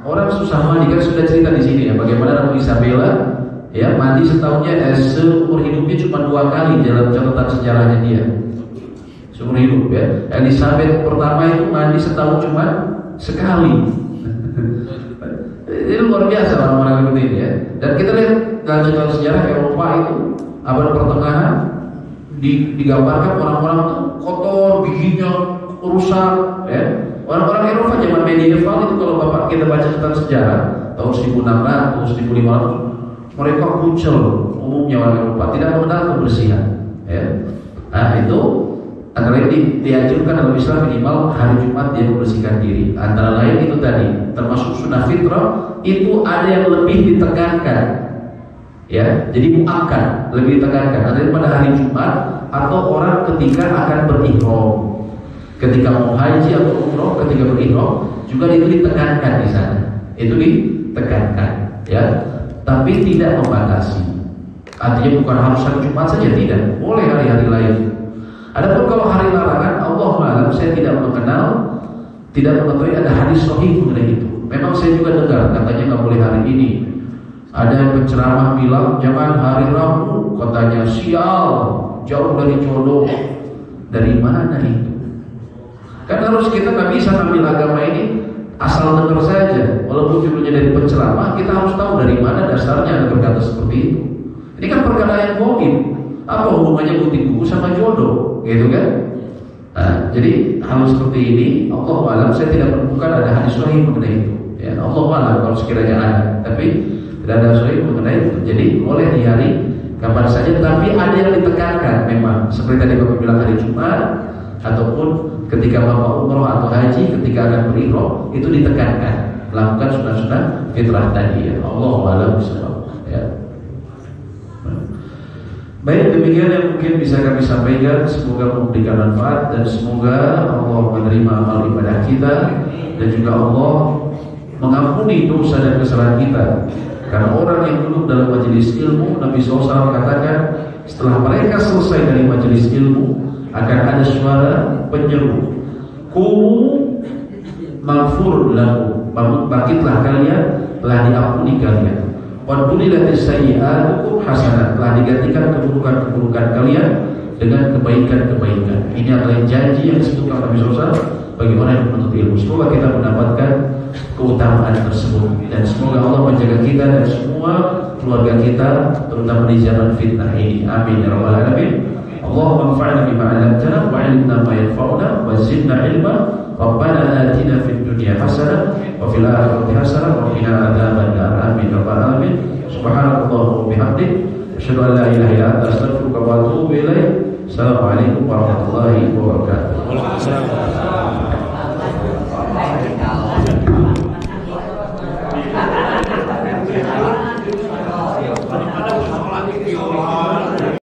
orang susah mandi. Kan sudah cerita di sini ya bagaimana Ratu Isabella ya mandi setahunnya seumur hidupnya cuma 2 kali dalam catatan sejarahnya dia. Seumur hidup ya. Elizabeth pertama itu mandi setahun cuma sekali. Ini luar biasa orang-orang seperti ini ya. Dan kita lihat dalam catatan sejarah Eropa itu abad pertengahan digambarkan orang-orang itu kotor, giginya rusak ya. Orang-orang Eropa zaman medieval itu kalau bapak kita baca catatan sejarah tahun 1600, 1500 mereka kucel umumnya orang Eropa tidak mengenal kebersihan ya. Nah itu antara lain dianjurkan dalam Islam minimal hari Jumat dia membersihkan diri. Antara lain itu tadi termasuk sunnah fitrah itu ada yang lebih ditekankan ya. Jadi muakkad lebih ditekankan ada pada hari Jumat atau orang ketika akan berihram, ketika mau haji atau umroh, ketika berihram juga itu ditekankan di sana. Itu ditekankan ya. Tapi tidak membatasi. Artinya bukan harus hari Jumat saja, tidak. Boleh hari-hari lain. Adapun kalau hari larangan, Allah malam saya tidak mengetahui ada hadis sahih mengenai itu. Memang saya juga dengar katanya nggak boleh hari ini. Ada yang penceramah bilang jangan hari Rabu, katanya sial, jauh dari jodoh. Dari mana itu? Kan harus kita nggak bisa ambil agama ini asal dengar saja. Walaupun judulnya dari penceramah, kita harus tahu dari mana dasarnya ada berkata seperti itu. Ini kan perkara yang goib. Apa hubungannya gunting kuku sama jodoh, gitu kan? Nah, jadi hal seperti ini, Allah alam saya tidak menemukan ada hadis sahih mengenai itu. Ya, Allah alam kalau sekiranya ada, tapi tidak ada sahih mengenai itu. Jadi boleh di hari kapan saja, tapi ada yang ditekankan memang. Seperti tadi Bapak bilang hari Jumat, ataupun ketika Bapak umroh atau haji, ketika akan berihram itu ditekankan melakukan sunnah-sunnah fitrah tadi. Ya, Allah alam ya. Baik, demikian yang mungkin bisa kami sampaikan. Semoga memberikan manfaat dan semoga Allah menerima amal ibadah kita dan juga Allah mengampuni dosa dan kesalahan kita. Karena orang yang duduk dalam majelis ilmu, Nabi SAW katakan setelah mereka selesai dari majelis ilmu akan ada suara penyeru, "Qumu maghfur lakum." Bangun, bangkitlah kalian, telah diampuni kalian. Wadulilatis sayyi'atukum hasanat, telah digantikan keburukan-keburukan kalian dengan kebaikan-kebaikan. Ini adalah janji yang disebutkan Nabi SAW bagi orang yang menuntut ilmu. Semoga kita mendapatkan keutamaan tersebut dan semoga Allah menjaga kita dan semua keluarga kita, terutama di zaman fitnah ini. Amin ya rabbal alamin. Allahumma anfa'na bima 'allamtana wa 'allimna ma yanfa'una wa zidna 'ilma. Rabbana atina fid dunya hasanah wa fil akhirati hasanah wa qina adzabannar. Amin ya rabbal alamin. Subhanallah wa bihamdik, asyhadu an la ilaha illa anta, astaghfiruka wa atubu ilaik. Assalamualaikum warahmatullahi wabarakatuh.